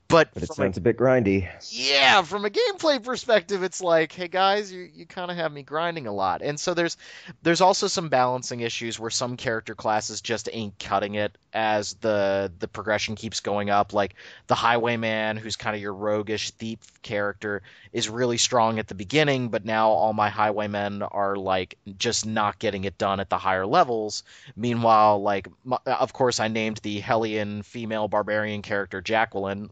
But But it from sounds a bit grindy. yeah, from a gameplay perspective, it's like, hey guys, you kind of have me grinding a lot. And so there's also some balancing issues where some character classes just ain't cutting it as the progression keeps going up. Like the Highwayman, who's kind of your roguish thief character, is really strong at the beginning, but now all my Highwaymen are like just not getting it done at the higher levels. Meanwhile, like of course I named the Hellion female barbarian character Jacqueline.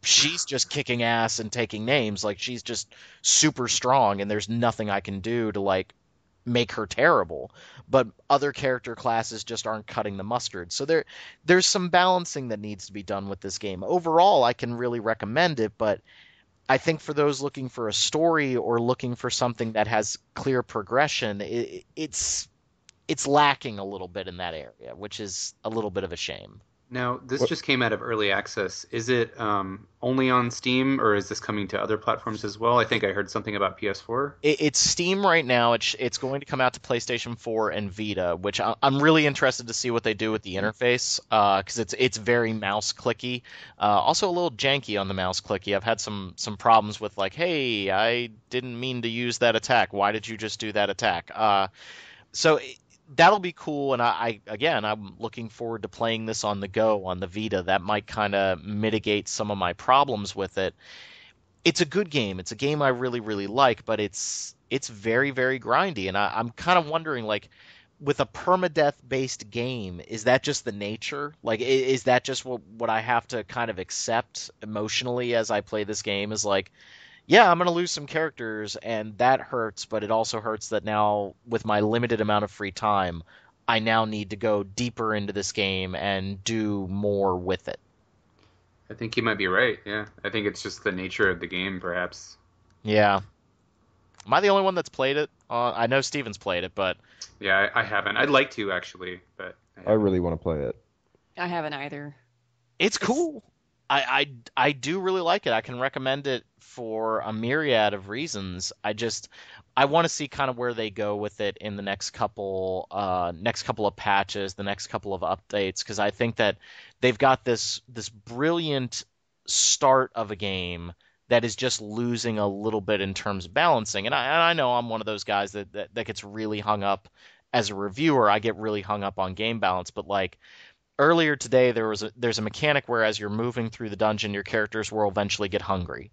She's just kicking ass and taking names. Like she's just super strong, and there's nothing I can do to like make her terrible. But other character classes just aren't cutting the mustard. So there's some balancing that needs to be done with this game. Overall, I can really recommend it, but I think for those looking for a story or looking for something that has clear progression, it's lacking a little bit in that area, which is a little bit of a shame. Now, this What? just came out of early access. Is it only on Steam, or is this coming to other platforms as well? I think I heard something about PS4. It's Steam right now. It's going to come out to PlayStation 4 and Vita, which I'm really interested to see what they do with the interface, because it's very mouse clicky, also a little janky on the mouse clicky. I've had some problems with like, hey, I didn't mean to use that attack. Why did you just do that attack? So that'll be cool, and I'm looking forward to playing this on the go on the Vita. That might kind of mitigate some of my problems with it. It's a good game. It's a game I really, really like, but it's very, very grindy, and I'm kind of wondering, like, with a permadeath based game, is that just the nature? Like, is that just what I have to kind of accept emotionally as I play this game? Is like, yeah, I'm gonna lose some characters, and that hurts, but it also hurts that now, with my limited amount of free time, I now need to go deeper into this game and do more with it. I think you might be right. Yeah, I think it's just the nature of the game, perhaps. Yeah. Am I the only one that's played it? I know Steven's played it, but Yeah, I haven't. I'd like to actually, but I I haven't. really want to play it. I haven't either. it's cool. I do really like it. I can recommend it for a myriad of reasons. I want to see kind of where they go with it in the next couple of patches, the next couple of updates, because I think that they've got this brilliant start of a game that is just losing a little bit in terms of balancing. And I know I'm one of those guys that gets really hung up as a reviewer. I get really hung up on game balance, but like earlier today there's a mechanic where as you're moving through the dungeon, your characters will eventually get hungry,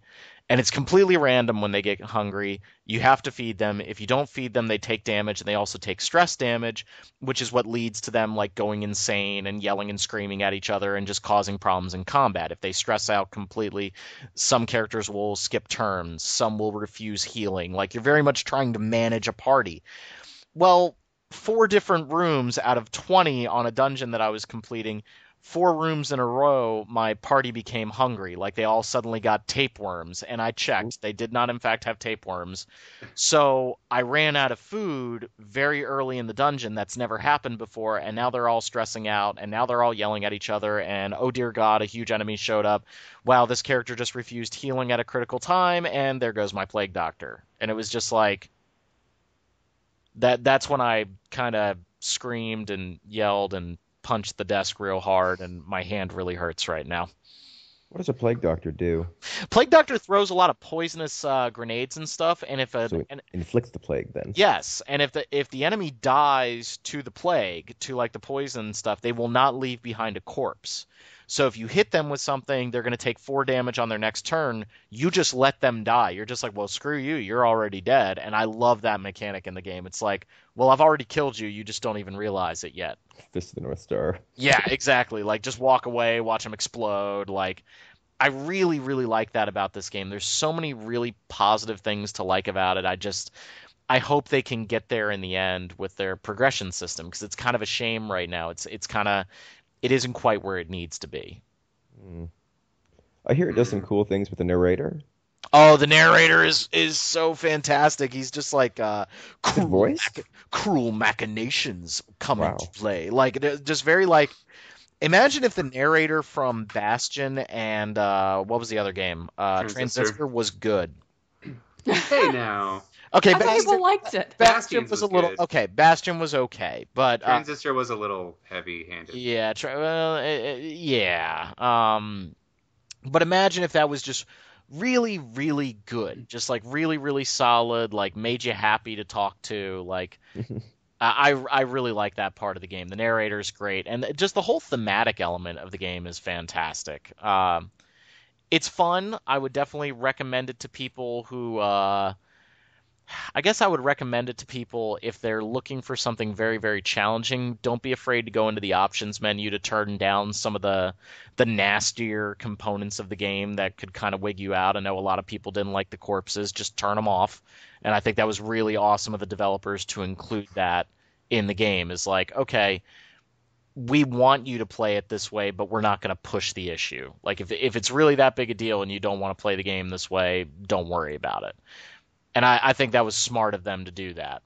and it's completely random when they get hungry. You have to feed them. If you don't feed them, they take damage, and they also take stress damage, which is what leads to them like going insane and yelling and screaming at each other and just causing problems in combat. If they stress out completely, some characters will skip turns, some will refuse healing. Like, you're very much trying to manage a party. Well, 4 different rooms out of 20 on a dungeon that I was completing, 4 rooms in a row, my party became hungry. Like, they all suddenly got tapeworms, and I checked. They did not, in fact, have tapeworms. So I ran out of food very early in the dungeon. That's never happened before, and now they're all stressing out, and now they're all yelling at each other, and oh dear God, a huge enemy showed up. Wow, this character just refused healing at a critical time, and there goes my plague doctor. And it was just like, that's when I kind of screamed and yelled and punched the desk real hard, and my hand really hurts right now. What does a plague doctor do? Plague Doctor throws a lot of poisonous grenades and stuff, and if So it inflicts the plague then. yes, and if the enemy dies to the plague, to like the poison stuff, they will not leave behind a corpse. So if you hit them with something, they're going to take 4 damage on their next turn. You just let them die. You're just like, well, screw you. You're already dead. And I love that mechanic in the game. It's like, well, I've already killed you. You just don't even realize it yet. Fist of the North Star. Yeah, exactly. Like, just walk away, watch them explode. Like, I really, really like that about this game. There's so many really positive things to like about it. I hope they can get there in the end with their progression system, because it's kind of a shame right now. It isn't quite where it needs to be. I hear it does some cool things with the narrator. Oh, the narrator is so fantastic. He's just like Good voice? cruel machinations come Wow. into play. Like, just very like. Imagine if the narrator from Bastion and what was the other game? Transistor was good. Hey now, Okay, I thought people liked it. Bastion Bastion's was a was little good. okay. Bastion was okay, but Transistor was a little heavy-handed. yeah, yeah. But imagine if that was just really, really good, just like really, really solid, like made you happy to talk to. Like, I really like that part of the game. The narrator's great, and just the whole thematic element of the game is fantastic. It's fun. I would definitely recommend it to people who. I guess I would recommend it to people if they're looking for something very, very challenging. Don't be afraid to go into the options menu to turn down some of the nastier components of the game that could kind of wig you out. I know a lot of people didn't like the corpses. Just turn them off. And I think that was really awesome of the developers to include that in the game. Is like, okay, we want you to play it this way, but we're not going to push the issue. Like, if it's really that big a deal and you don't want to play the game this way, don't worry about it. And I think that was smart of them to do that.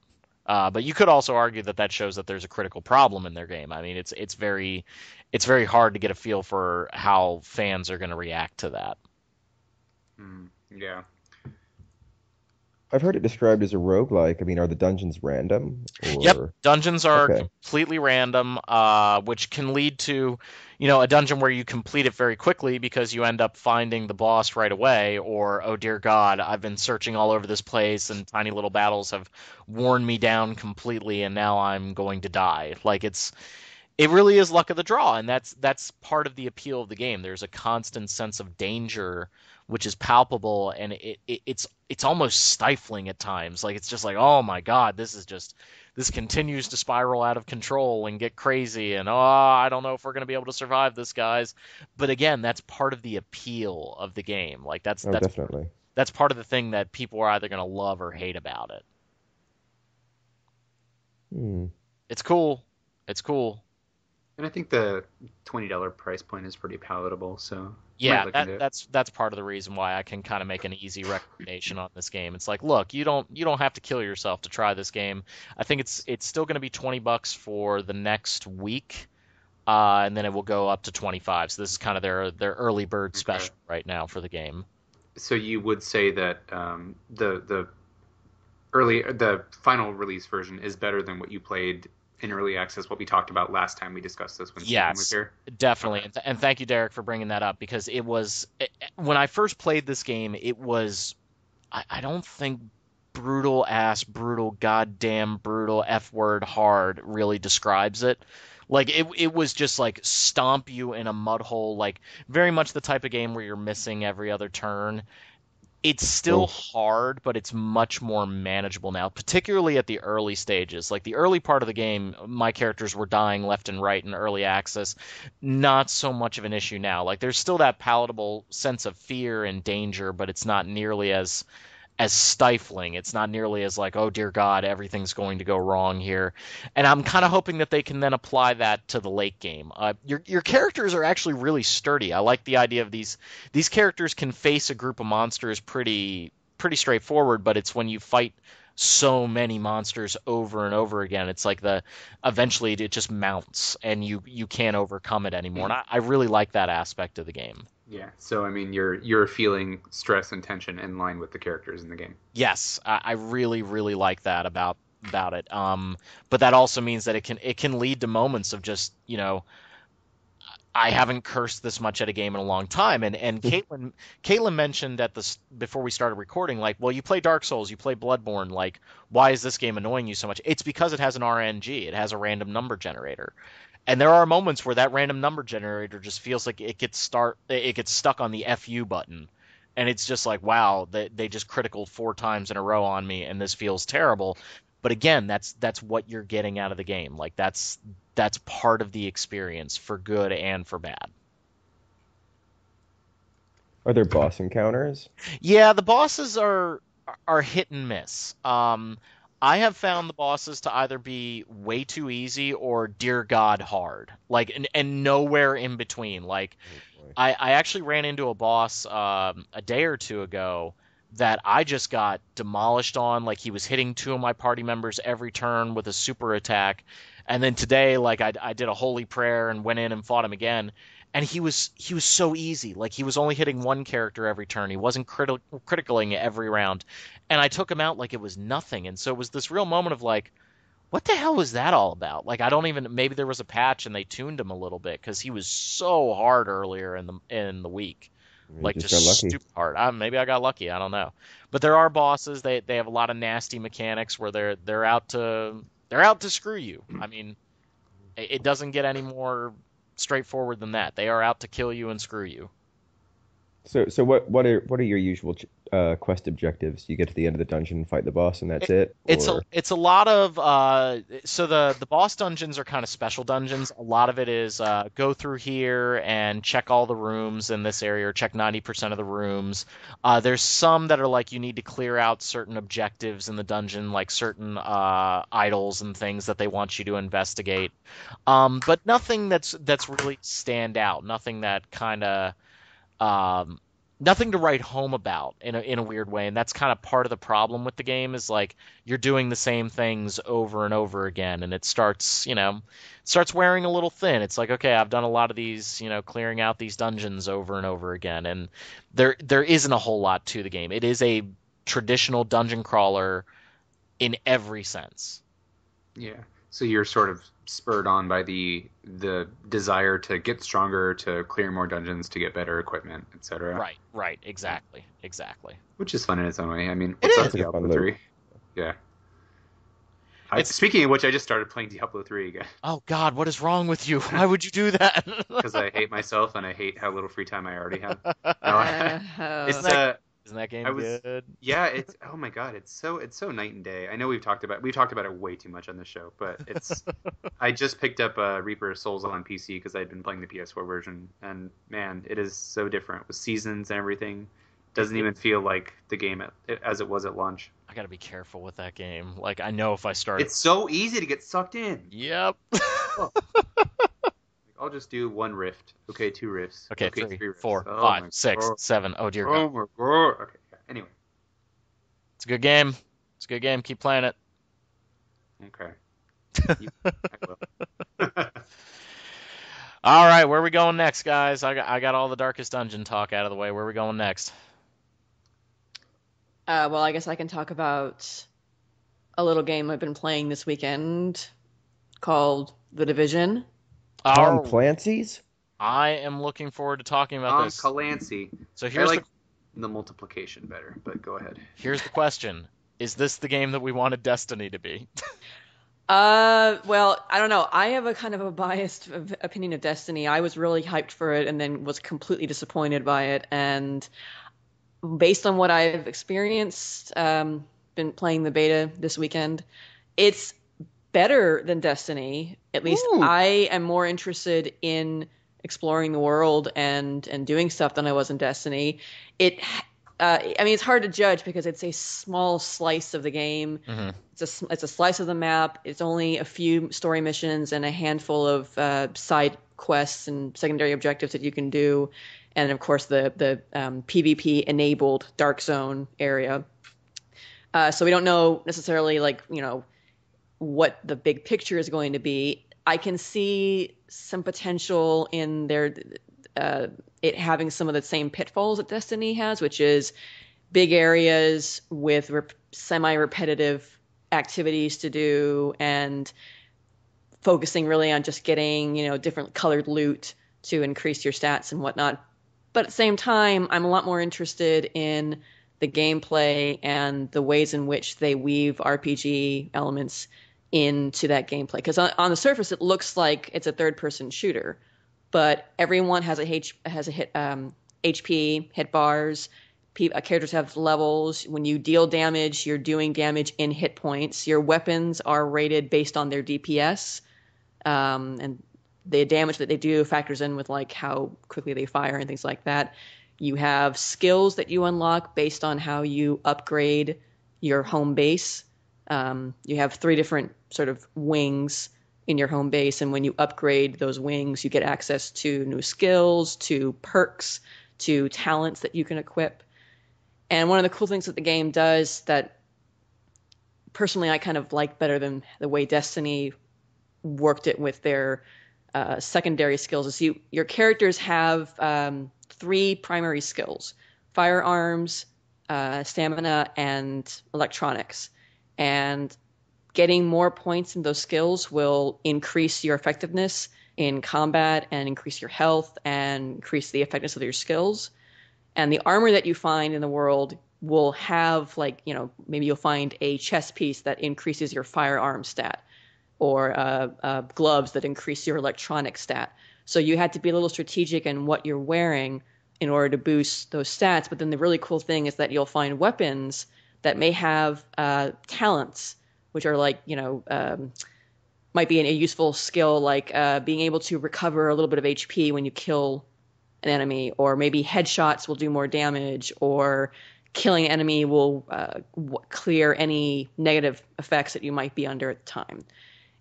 But you could also argue that shows that there's a critical problem in their game. I mean, it's very hard to get a feel for how fans are going to react to that. Yeah. I've heard it described as a roguelike. I mean, are the dungeons random? Or... Yep, dungeons are Okay. completely random, which can lead to, a dungeon where you complete it very quickly because you end up finding the boss right away, or, oh dear God, I've been searching all over this place and tiny little battles have worn me down completely and now I'm going to die. Like, it really is luck of the draw, and that's part of the appeal of the game. There's a constant sense of danger, which is palpable, and it's almost stifling at times. Like, it's just like, oh my God, this continues to spiral out of control and get crazy, and I don't know if we're going to be able to survive this, guys. But again, that's part of the appeal of the game. Like, that's definitely. That's part of the thing that people are either going to love or hate about it. It's cool. It's cool. And I think the $20 price point is pretty palatable. So Yeah, might look into it. that's part of the reason why I can kind of make an easy recommendation on this game. It's like, look, you don't have to kill yourself to try this game. I think it's still going to be $20 for the next week, and then it will go up to 25. So this is kind of their early bird special right now for the game. So you would say that the final release version is better than what you played in early access, what we talked about last time we discussed this when Stephen was here? Definitely. Okay. And thank you, Derek, for bringing that up, because when I first played this game, it was, I don't think brutal, goddamn brutal, F-word hard really describes it. Like, it was just like stomp you in a mud hole, like very much the type of game where you're missing every other turn. It's still hard, but it's much more manageable now, particularly at the early stages. Like, the early part of the game, my characters were dying left and right in early access. Not so much of an issue now. Like, there's still that palatable sense of fear and danger, but it's not nearly as stifling. It's not nearly as like, oh dear God, everything's going to go wrong here. And I'm kind of hoping that they can then apply that to the late game. Your characters are actually really sturdy. I like the idea of these characters can face a group of monsters pretty straightforward, but it's when you fight so many monsters over and over again, it's like eventually it just mounts and you can't overcome it anymore. And I really like that aspect of the game. Yeah, so I mean, you're feeling stress and tension in line with the characters in the game. Yes, I really, really like that about about it. But that also means that it can lead to moments of just, I haven't cursed this much at a game in a long time. And Caitlin mentioned before we started recording, like, well, you play Dark Souls, you play Bloodborne, like, why is this game annoying you so much? It's because it has an RNG, it has a random number generator. And there are moments where that random number generator just feels like it gets stuck on the FU button. And it's just like, wow, they just critical 4 times in a row on me, and this feels terrible. But again, that's what you're getting out of the game. Like that's part of the experience for good and for bad. Are there boss encounters? Yeah, the bosses are hit and miss. I have found the bosses to either be way too easy or dear God hard. Like and nowhere in between. Like I actually ran into a boss a day or two ago that I just got demolished on. Like he was hitting 2 of my party members every turn with a super attack. And then today, like I did a holy prayer and went in and fought him again. And he was so easy. Like he was only hitting 1 character every turn. He wasn't criticaling every round. And I took him out like it was nothing. And so it was this real moment of like, what the hell was that all about? Like, I don't even, maybe there was a patch and they tuned him a little bit because he was so hard earlier in the week. You Like, just just got lucky. stupid hard. Maybe I got lucky. I don't know. But there are bosses. They have a lot of nasty mechanics where they're out to screw you. I mean, it doesn't get any more straightforward than that. They are out to kill you and screw you. So what are your usual quest objectives? You get to the end of the dungeon, fight the boss, and that's it? Or It's a lot of so the boss dungeons are kind of special dungeons. A lot of it is go through here and check all the rooms in this area, or check 90% of the rooms. There's some that are like you need to clear out certain objectives in the dungeon, like certain idols and things that they want you to investigate. But nothing that's really stand out. Nothing that kind of nothing to write home about in a weird way. And that's kind of part of the problem with the game is like you're doing the same things over and over again, and it starts wearing a little thin. It's like, okay, I've done a lot of these, clearing out these dungeons over and over again, and there isn't a whole lot to the game. It is a traditional dungeon crawler in every sense. Yeah. So you're sort of spurred on by the desire to get stronger, to clear more dungeons, to get better equipment, etc. Right, exactly. Which is fun in its own way. I mean, It what's is. up, Diablo 3? Yeah. It's- Speaking of which, I just started playing Diablo 3 again Oh God, what is wrong with you? Why would you do that? because I hate myself and I hate how little free time I already have. No, it's Isn't that game I was- good? yeah, it's oh my god, it's so night and day. I know we've talked about it way too much on the show, but it's I just picked up Reaper of Souls on PC because I'd been playing the PS4 version, and man, it is so different with seasons and everything. Doesn't even feel like the game as it was at launch. I gotta be careful with that game. Like, I know if I start. It's so easy to get sucked in. Yep. I'll just do 1 rift. Okay, 2 rifts. Okay, okay 3, rifts. 4, Oh 5, my 6, God. 7. Oh dear Oh God. my god. Okay. Yeah. Anyway. It's a good game. It's a good game. Keep playing it. Okay. I will. All right, where are we going next, guys? I got all the Darkest Dungeon talk out of the way. Where are we going next? Well, I guess I can talk about a little game I've been playing this weekend called The Division. Tom Oh, Clancy's? I am looking forward to talking about Tom this. Clancy. So I here's like the multiplication better, but go ahead. here's the question: is this the game that we wanted Destiny to be? Well, I don't know. I have a kind of a biased opinion of Destiny. I was really hyped for it and then was completely disappointed by it. And based on what I've experienced, been playing the beta this weekend, it's better than Destiny. At least Ooh. I am more interested in exploring the world and doing stuff than I was in Destiny. I mean, it's hard to judge because it's a small slice of the game. Mm-hmm. It's a slice of the map. It's only a few story missions and a handful of side quests and secondary objectives that you can do, and of course the PvP enabled Dark Zone area. So we don't know necessarily what the big picture is going to be. I can see some potential in their it having some of the same pitfalls that Destiny has, which is big areas with semi-repetitive activities to do and focusing really on just getting, different colored loot to increase your stats and whatnot. But at the same time, I'm a lot more interested in the gameplay and the ways in which they weave RPG elements into that gameplay. Because on the surface, it looks like it's a third-person shooter, but everyone has a HP, hit bars. Characters have levels. When you deal damage, you're doing damage in hit points. Your weapons are rated based on their DPS, and the damage that they do factors in with like how quickly they fire and things like that. You have skills that you unlock based on how you upgrade your home base. You have 3 different sort of wings in your home base, and when you upgrade those wings, you get access to new skills, to perks, to talents that you can equip. And one of the cool things that the game does that personally I kind of like better than the way Destiny worked it with their secondary skills is your characters have 3 primary skills: firearms, stamina, and electronics. And getting more points in those skills will increase your effectiveness in combat and increase your health and increase the effectiveness of your skills. And the armor that you find in the world will have, like, maybe you'll find a chest piece that increases your firearm stat, or gloves that increase your electronic stat. So you had to be a little strategic in what you're wearing in order to boost those stats. But then the really cool thing is that you'll find weapons that may have talents, which are like, might be a useful skill, like being able to recover a little bit of HP when you kill an enemy, or maybe headshots will do more damage, or killing an enemy will clear any negative effects that you might be under at the time.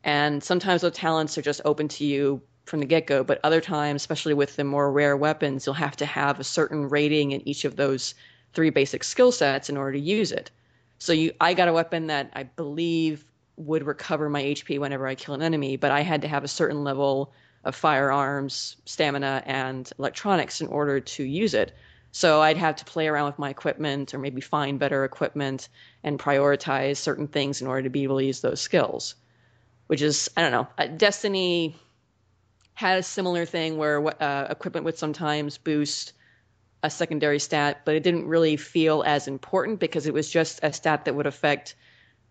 And sometimes those talents are just open to you from the get-go, but other times, especially with the more rare weapons, you'll have to have a certain rating in each of those 3 basic skill sets in order to use it. So I got a weapon that I believe would recover my HP whenever I kill an enemy, but I had to have a certain level of firearms, stamina, and electronics in order to use it. So I'd have to play around with my equipment, or maybe find better equipment and prioritize certain things in order to be able to use those skills. Which is, I don't know, Destiny had a similar thing where equipment would sometimes boost a secondary stat, but it didn't really feel as important because it was just a stat that would affect,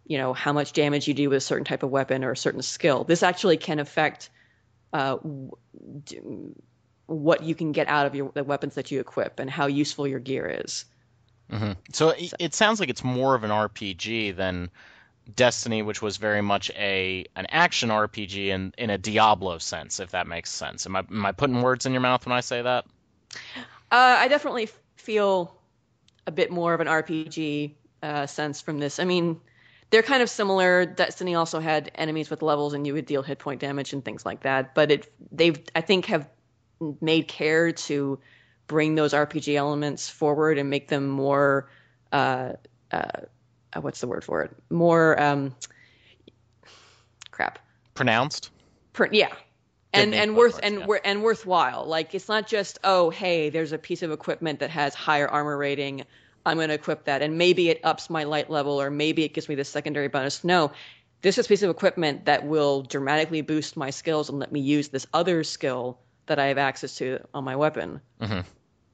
how much damage you do with a certain type of weapon or a certain skill. This actually can affect what you can get out of the weapons that you equip and how useful your gear is. Mm-hmm. So it sounds like it's more of an RPG than Destiny, which was very much an action RPG in a Diablo sense, if that makes sense. Am I putting words in your mouth when I say that? I definitely feel a bit more of an RPG sense from this. I mean, they're kind of similar. Destiny also had enemies with levels, and you would deal hit point damage and things like that. But I think, have made care to bring those RPG elements forward and make them more what's the word for it? More pronounced. Yeah, and worthwhile. Like, it's not just, oh, hey, there's a piece of equipment that has higher armor rating, I'm going to equip that, and maybe it ups my light level, or maybe it gives me this secondary bonus. No, this is a piece of equipment that will dramatically boost my skills and let me use this other skill that I have access to on my weapon. Mm-hmm.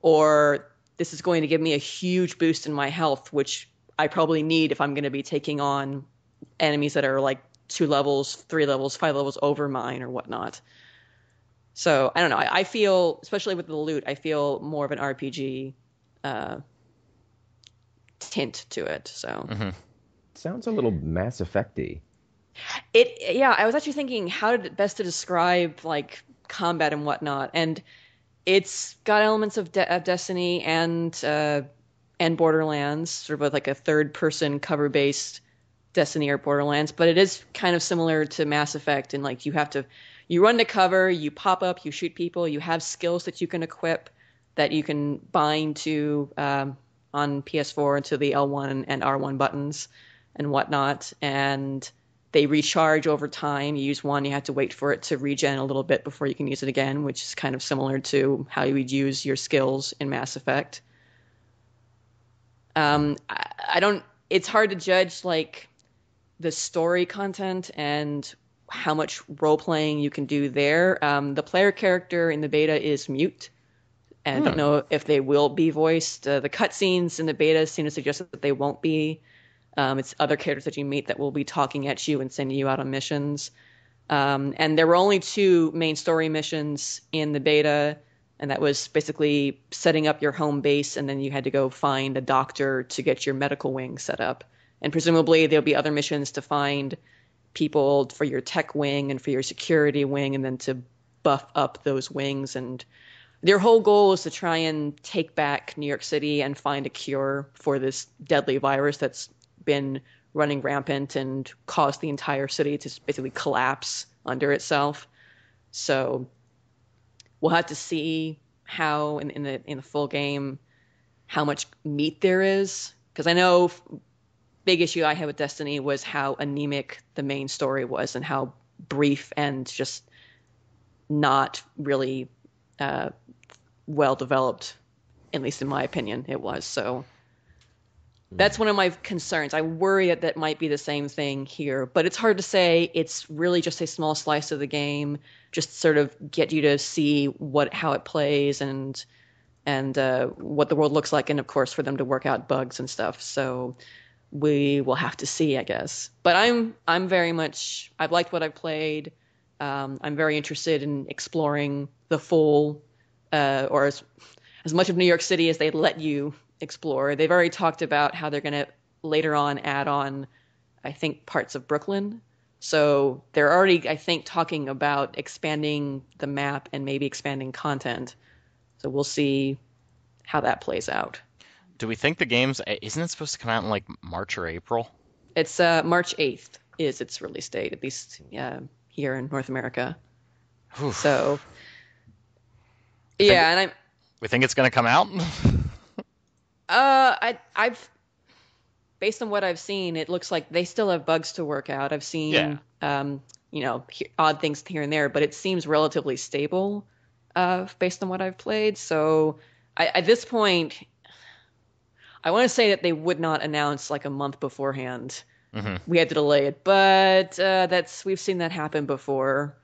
Or this is going to give me a huge boost in my health, which I probably need if I'm going to be taking on enemies that are like 2 levels, 3 levels, 5 levels over mine or whatnot. So I don't know. I feel, especially with the loot, I feel more of an RPG tint to it. So Mm-hmm. Sounds a little Mass Effect-y. Yeah, I was actually thinking how best to describe like combat and whatnot, and it's got elements of Destiny and Borderlands, sort of with like a third-person cover-based Destiny or Borderlands, but it is kind of similar to Mass Effect in like you run to cover, you pop up, you shoot people, you have skills that you can equip that you can bind to on PS4 into the L1 and R1 buttons and whatnot, and they recharge over time. You use one, you have to wait for it to regen a little bit before you can use it again, which is kind of similar to how you would use your skills in Mass Effect. I don't. It's hard to judge like the story content and how much role playing you can do there. The player character in the beta is mute, and I don't know if they will be voiced. The cutscenes in the beta seem to suggest that they won't be. It's other characters that you meet that will be talking at you and sending you out on missions. And there were only 2 main story missions in the beta, and that was basically setting up your home base, and then you had to go find a doctor to get your medical wing set up. And presumably there'll be other missions to find people for your tech wing and for your security wing, and then to buff up those wings. And their whole goal is to try and take back New York City and find a cure for this deadly virus that's been running rampant and caused the entire city to basically collapse under itself. So we'll have to see how in the full game how much meat there is, because I know big issue I had with Destiny was how anemic the main story was and how brief and just not really well developed, at least in my opinion, it was. So that's one of my concerns. I worry that that might be the same thing here, but it's hard to say. It's really just a small slice of the game, just sort of get you to see how it plays and what the world looks like, and of course for them to work out bugs and stuff. So we will have to see, I guess. But I'm very much, I've liked what I've played. I'm very interested in exploring the full, or as much of New York City as they let you explore. They've already talked about how they're going to later on add on, I think, parts of Brooklyn. So they're already, I think, talking about expanding the map and maybe expanding content. So we'll see how that plays out. Do we think the game's, isn't it supposed to come out in like March or April? It's March 8th is its release date, at least here in North America. Oof. So yeah, we think it's going to come out? I've based on what I've seen, it looks like they still have bugs to work out. I've seen odd things here and there, but it seems relatively stable based on what I've played. So at this point, I want to say that they would not announce like a month beforehand. Mm-hmm. We had to delay it, but we've seen that happen before.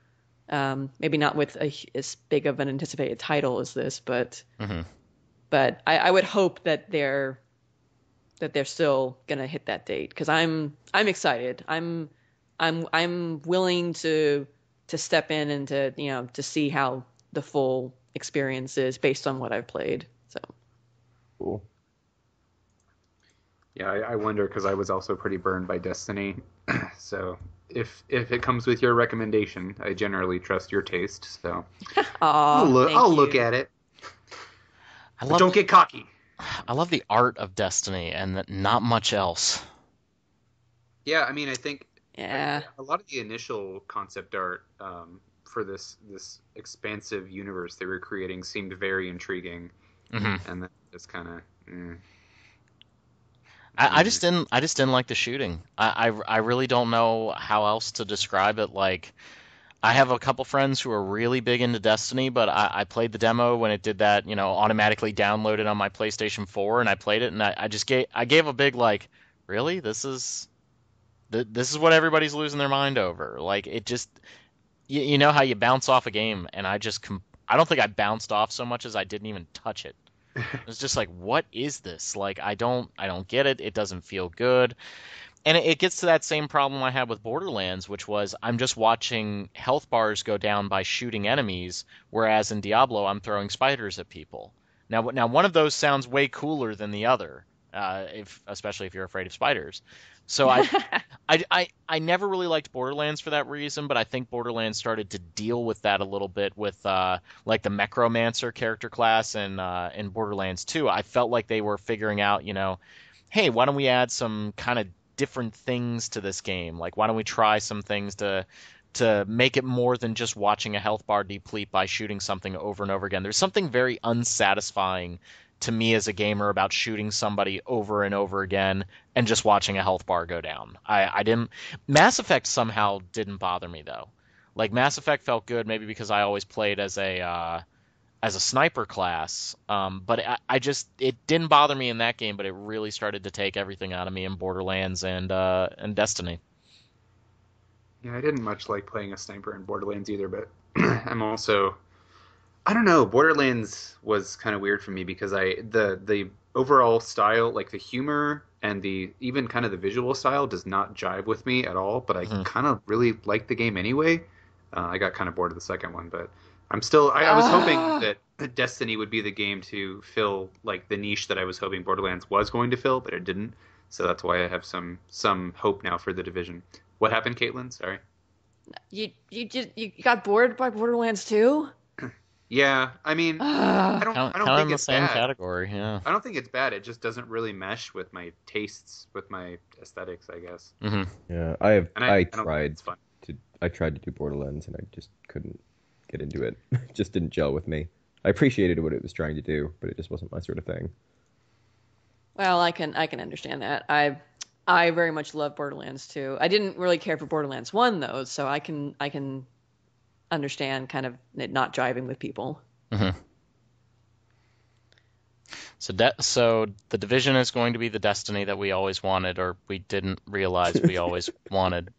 Maybe not with as big of an anticipated title as this, but but I would hope that they're still gonna hit that date, because I'm excited. I'm willing to step in and to see how the full experience is based on what I've played. So cool. Yeah, I wonder, because I was also pretty burned by Destiny. So if it comes with your recommendation, I generally trust your taste. So I'll look at it. But don't get cocky. I love the art of Destiny and not much else. Yeah, I mean, I think a lot of the initial concept art for this expansive universe they were creating seemed very intriguing, and then just kind of. I just didn't like the shooting. I really don't know how else to describe it. Like, I have a couple friends who are really big into Destiny, but I played the demo when it did that, automatically downloaded on my PlayStation 4, and I played it, and I gave a big like, really? This is what everybody's losing their mind over. Like, it just, you know how you bounce off a game, and I don't think I bounced off so much as I didn't even touch it. It's just like, what is this? Like, I don't get it. It doesn't feel good. And it gets to that same problem I had with Borderlands, which was I'm just watching health bars go down by shooting enemies, whereas in Diablo I'm throwing spiders at people. Now one of those sounds way cooler than the other, especially if you're afraid of spiders. So I never really liked Borderlands for that reason, but I think Borderlands started to deal with that a little bit with like the Necromancer character class in Borderlands 2. I felt like they were figuring out, hey, why don't we add some kind of different things to this game? Like, why don't we try some things to make it more than just watching a health bar deplete by shooting something over and over again. There's something very unsatisfying to me as a gamer about shooting somebody over and over again and just watching a health bar go down. I didn't. Mass Effect somehow didn't bother me though. Like, Mass Effect felt good, maybe because I always played as a sniper class. But it didn't bother me in that game, but it really started to take everything out of me in Borderlands and Destiny. Yeah, I didn't much like playing a sniper in Borderlands either, but I'm also I don't know. Borderlands was kind of weird for me because the overall style, like the humor and the even kind of the visual style, does not jive with me at all. But I Mhm. kind of really liked the game anyway. I got kind of bored of the second one, but I'm still. I was hoping that Destiny would be the game to fill like the niche that I was hoping Borderlands was going to fill, but it didn't. So that's why I have some hope now for the Division. What happened, Caitlin? Sorry. You got bored by Borderlands 2? Yeah, I mean, Ah. I don't Kind of think in the it's same bad. category, yeah. I don't think it's bad. It just doesn't really mesh with my tastes, with my aesthetics, I guess. Hmm. Yeah, And I I don't think tried it's fun. I tried to do Borderlands and I just couldn't get into it. It just didn't gel with me. I appreciated what it was trying to do, but it just wasn't my sort of thing. Well, I can understand that. I very much love Borderlands 2. I didn't really care for Borderlands 1 though, so I can understand kind of it not jiving with people. Hmm. So the Division is going to be the Destiny that we always wanted, or we didn't realize we always wanted.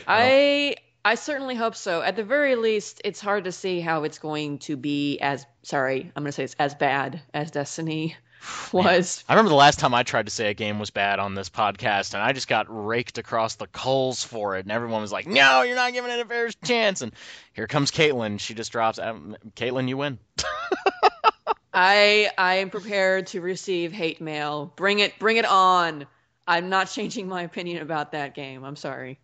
I certainly hope so. At the very least, it's hard to see how it's going to be I'm going to say it's as bad as Destiny Man, was. I remember the last time I tried to say a game was bad on this podcast, and I just got raked across the coals for it, and everyone was like, "No, you're not giving it a fair chance." And here comes Caitlin. She just drops. Caitlin, you win. I am prepared to receive hate mail. Bring it on. I'm not changing my opinion about that game. I'm sorry.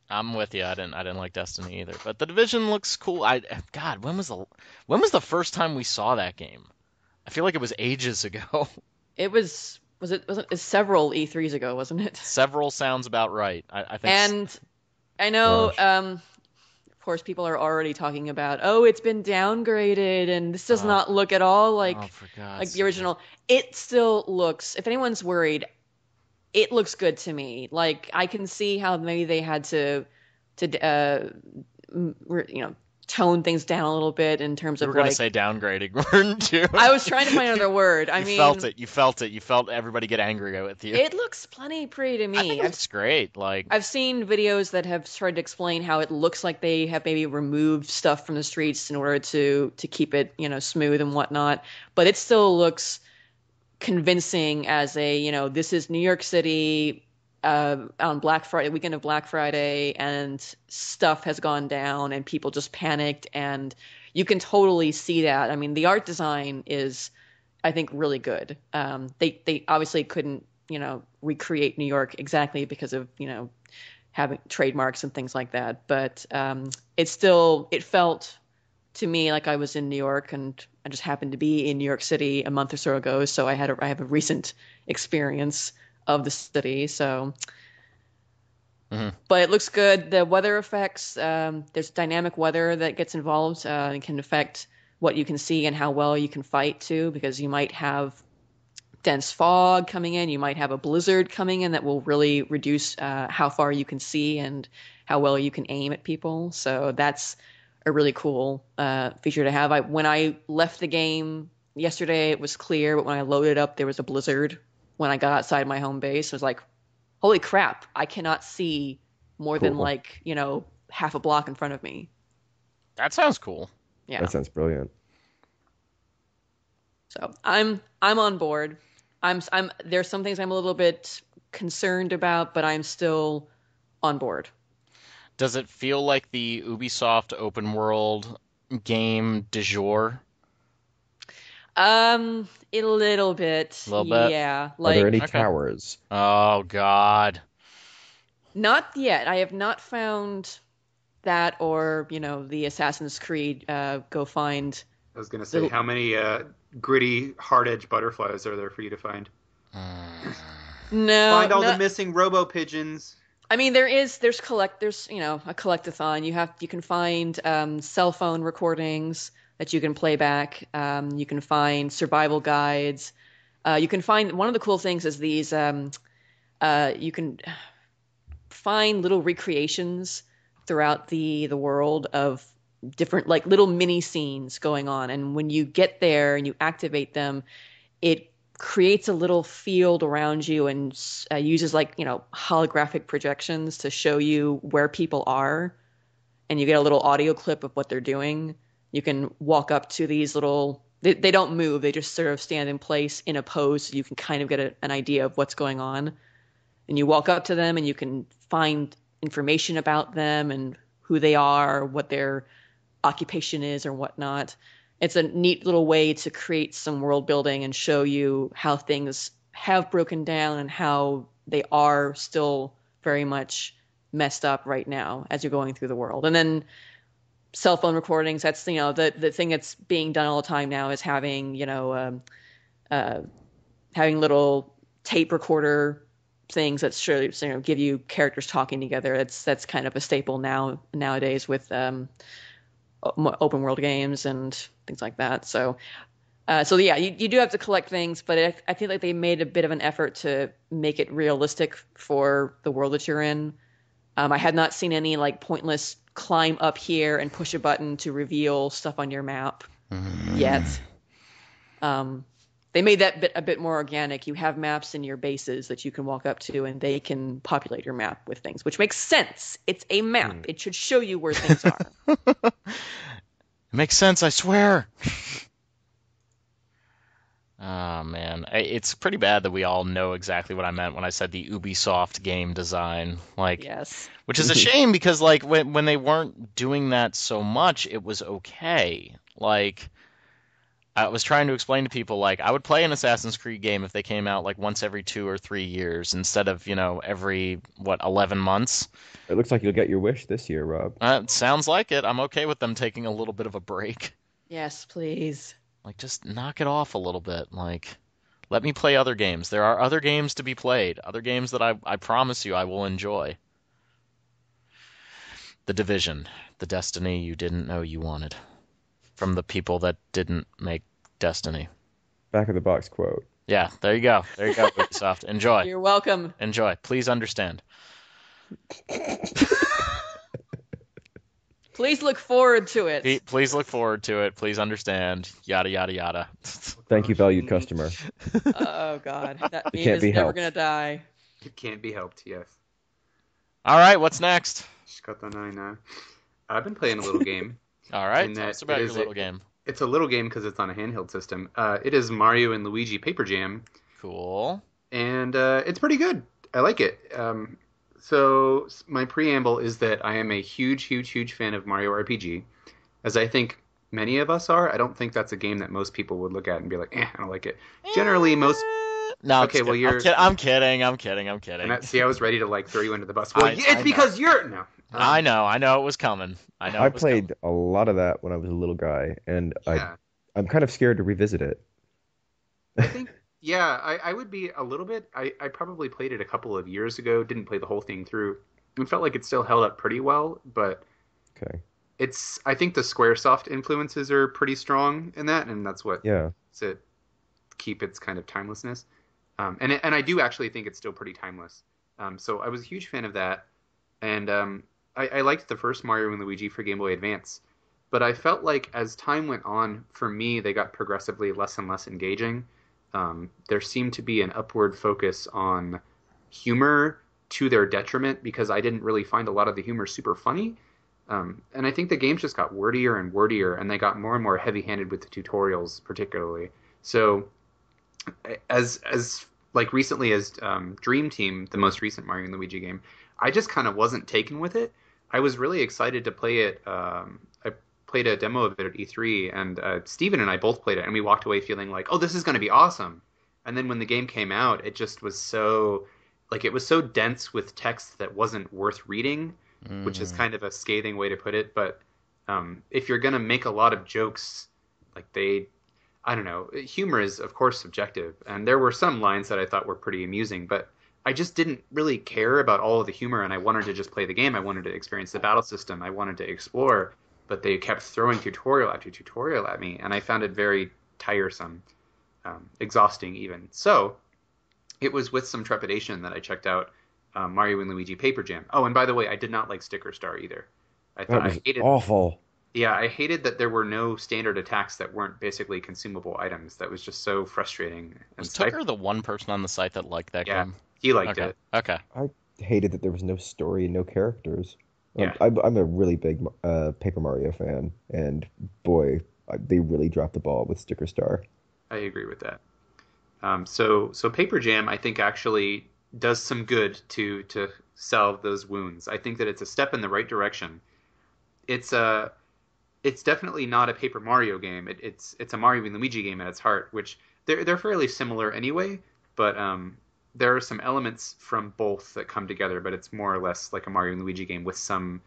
I'm with you. I didn't like Destiny either, but the Division looks cool. God, when was the first time we saw that game? I feel like it was ages ago. It was several E3s ago, wasn't it? Several sounds about right. I think. And I know Gosh. of course people are already talking about, "Oh, it's been downgraded and this does Oh, not look at all for God's like the sake. original." It still looks, if anyone's worried, it looks good to me. Like I can see how maybe they had to tone things down a little bit in terms You of were gonna like say downgrading, weren't you? I was trying to find You, another word. I you felt mean, it. You felt it. You felt everybody get angry with you. it looks plenty pretty to I think me. it looks great. Like, I've seen videos that have tried to explain how it looks like they have maybe removed stuff from the streets in order to keep it, smooth and whatnot. But it still looks convincing as this is New York City on Black Friday, weekend of Black Friday, and stuff has gone down and people just panicked, and you can totally see that. I mean, the art design is, I think, really good. They obviously couldn't, recreate New York exactly because of, having trademarks and things like that. But it felt to me like I was in New York, and I just happened to be in New York City a month or so ago. So I have a recent experience of the city. So, mhm. but it looks good. The weather effects, there's dynamic weather that gets involved and can affect what you can see and how well you can fight too, because you might have dense fog coming in. You might have a blizzard coming in that will really reduce how far you can see and how well you can aim at people. So that's a really cool feature to have. When I left the game yesterday, it was clear, but when I loaded up, there was a blizzard. When I got outside my home base, I was like, "Holy crap! I cannot see more than Cool. half a block in front of me." That sounds cool. Yeah. That sounds brilliant. So I'm on board. I'm there's some things I'm a little bit concerned about, but I'm still on board. Does it feel like the Ubisoft open world game du jour? A little bit, A little bit. yeah. Are there Like any Okay. towers? Oh God. not yet. I have not found that, or the Assassin's Creed. Go find I was gonna say, little. how many gritty, hard edge butterflies are there for you to find? Mm. No, Find all no. the missing robo pigeons. I mean, there's a collectathon. You can find cell phone recordings that you can play back. You can find survival guides. You can find, one of the cool things is these. You can find little recreations throughout the world of different, like, little mini scenes going on, and when you get there and you activate them, it creates a little field around you and uses like, holographic projections to show you where people are. And you get a little audio clip of what they're doing. You can walk up to these little, they don't move. They just sort of stand in place in a pose. So you can kind of get an idea of what's going on. And you walk up to them and you can find information about them and who they are, what their occupation is or whatnot. It's a neat little way to create some world building and show you how things have broken down and how they are still very much messed up right now as you're going through the world. And then cell phone recordings, that's, the thing that's being done all the time now is having, having little tape recorder things that surely, give you characters talking together. That's kind of a staple nowadays with open world games and things like that. So yeah, you do have to collect things, but I feel like they made a bit of an effort to make it realistic for the world that you're in. I had not seen any like pointless climb up here and push a button to reveal stuff on your map yet. They made that bit a bit more organic. You have maps in your bases that you can walk up to, and they can populate your map with things, which makes sense. It's a map. It should show you where things are. It makes sense, I swear. Oh, man. It's pretty bad that we all know exactly what I meant when I said the Ubisoft game design. Like, yes. Which is a shame because, like, when they weren't doing that so much, it was okay. Like, I was trying to explain to people, like, I would play an Assassin's Creed game if they came out, like, once every 2 or 3 years instead of, every, 11 months. It looks like you'll get your wish this year, Rob. It sounds like it. I'm okay with them taking a little bit of a break. Yes, please. Like, just knock it off a little bit. Like, let me play other games. There are other games to be played. Other games that I promise you I will enjoy. The Division. The Destiny you didn't know you wanted. From the people that didn't make Destiny. Back of the box quote. Yeah, there you go. There you go, Ubisoft. Enjoy. You're welcome. Enjoy. Please understand. Please look forward to it. Please look forward to it. Please understand. Yada, yada, yada. Thank you, valued customer. Oh, God. That meme can't is be never helped. going to die. It can't be helped, yes. All right, what's next? I've been playing a little game. All right, in tell that us about it your is little game. It's a little game because it's on a handheld system. It is Mario and Luigi Paper Jam. Cool. And it's pretty good. I like it. So my preamble is that I am a huge, huge, huge fan of Mario RPG, as I think many of us are. I don't think that's a game that most people would look at and be like, I don't like it. Generally, most... No, Okay, well, you're... I'm kidding. See, I was ready to like throw you under the bus. Well, it's because you're... No. I know it was coming. I played a lot of that when I was a little guy, and Yeah. I'm kind of scared to revisit it. I think, yeah, I would be a little bit. I probably played it a couple of years ago, didn't play the whole thing through. It felt like it still held up pretty well, but Okay. I think the Squaresoft influences are pretty strong in that, and that's what Yeah. makes it keep its kind of timelessness. And I do actually think it's still pretty timeless. So I was a huge fan of that, and I liked the first Mario and Luigi for Game Boy Advance. But I felt like as time went on, for me, they got progressively less and less engaging. There seemed to be an upward focus on humor to their detriment because I didn't really find a lot of the humor super funny. And I think the games just got wordier and wordier, and they got more and more heavy-handed with the tutorials, particularly. So, as like recently as Dream Team, the most recent Mario and Luigi game, I just kind of wasn't taken with it. I was really excited to play it. I played a demo of it at E3, and Steven and I both played it, and we walked away feeling like, oh, this is going to be awesome. And then when the game came out, it just was so, like, it was so dense with text that wasn't worth reading, which is kind of a scathing way to put it. But if you're going to make a lot of jokes, like I don't know, humor is, of course, subjective. And there were some lines that I thought were pretty amusing, but I just didn't really care about all of the humor, and I wanted to just play the game. I wanted to experience the battle system. I wanted to explore, but they kept throwing tutorial after tutorial at me, and I found it very tiresome, exhausting even. So it was with some trepidation that I checked out Mario and Luigi Paper Jam. Oh, and by the way, I did not like Sticker Star either. I That was hated awful. Yeah, I hated that there were no standard attacks that weren't basically consumable items. That was just so frustrating and Was stifling. Tucker the one person on the site that liked that Yeah, game? he liked Okay. it. Okay. I hated that there was no story and no characters. Yeah, I'm a really big Paper Mario fan, and boy, they really dropped the ball with Sticker Star. I agree with that. So Paper Jam, I think, actually does some good to salve those wounds. I think that it's a step in the right direction. It's a it's definitely not a Paper Mario game. It's a Mario and Luigi game at its heart, which they're fairly similar anyway. But there are some elements from both that come together. But it's more or less like a Mario and Luigi game with some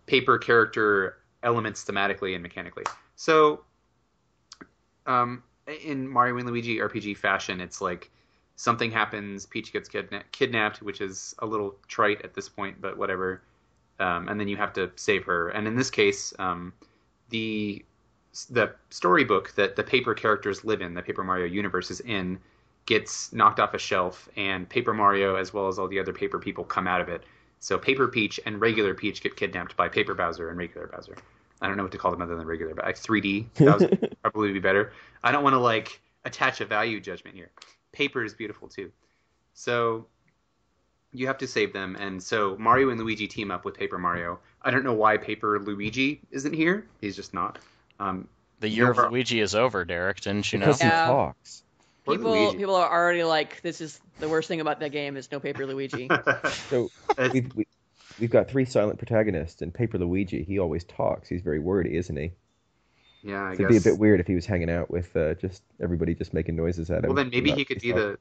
paper character elements thematically and mechanically. So in Mario and Luigi RPG fashion, it's like something happens, Peach gets kidnapped, which is a little trite at this point, but whatever. And then you have to save her. And in this case, the the storybook that the paper characters live in, the Paper Mario universe is in, gets knocked off a shelf, and Paper Mario, as well as all the other paper people, come out of it. So Paper Peach and regular Peach get kidnapped by Paper Bowser and regular Bowser. I don't know what to call them other than regular, but like 3D Bowser would probably be better. I don't want to like attach a value judgment here. Paper is beautiful too. So you have to save them, and so Mario and Luigi team up with Paper Mario. I don't know why Paper Luigi isn't here. He's just not. The year of Nor- Luigi is over, Derek. Didn't you know? Because he Yeah. talks. Poor Luigi. People are already like, this is the worst thing about that game is no Paper Luigi. So we've got three silent protagonists, and Paper Luigi, he always talks. He's very wordy, isn't he? Yeah, I So guess. it'd be a bit weird if he was hanging out with just everybody just making noises at him. Well, then maybe Not- he could he's be not-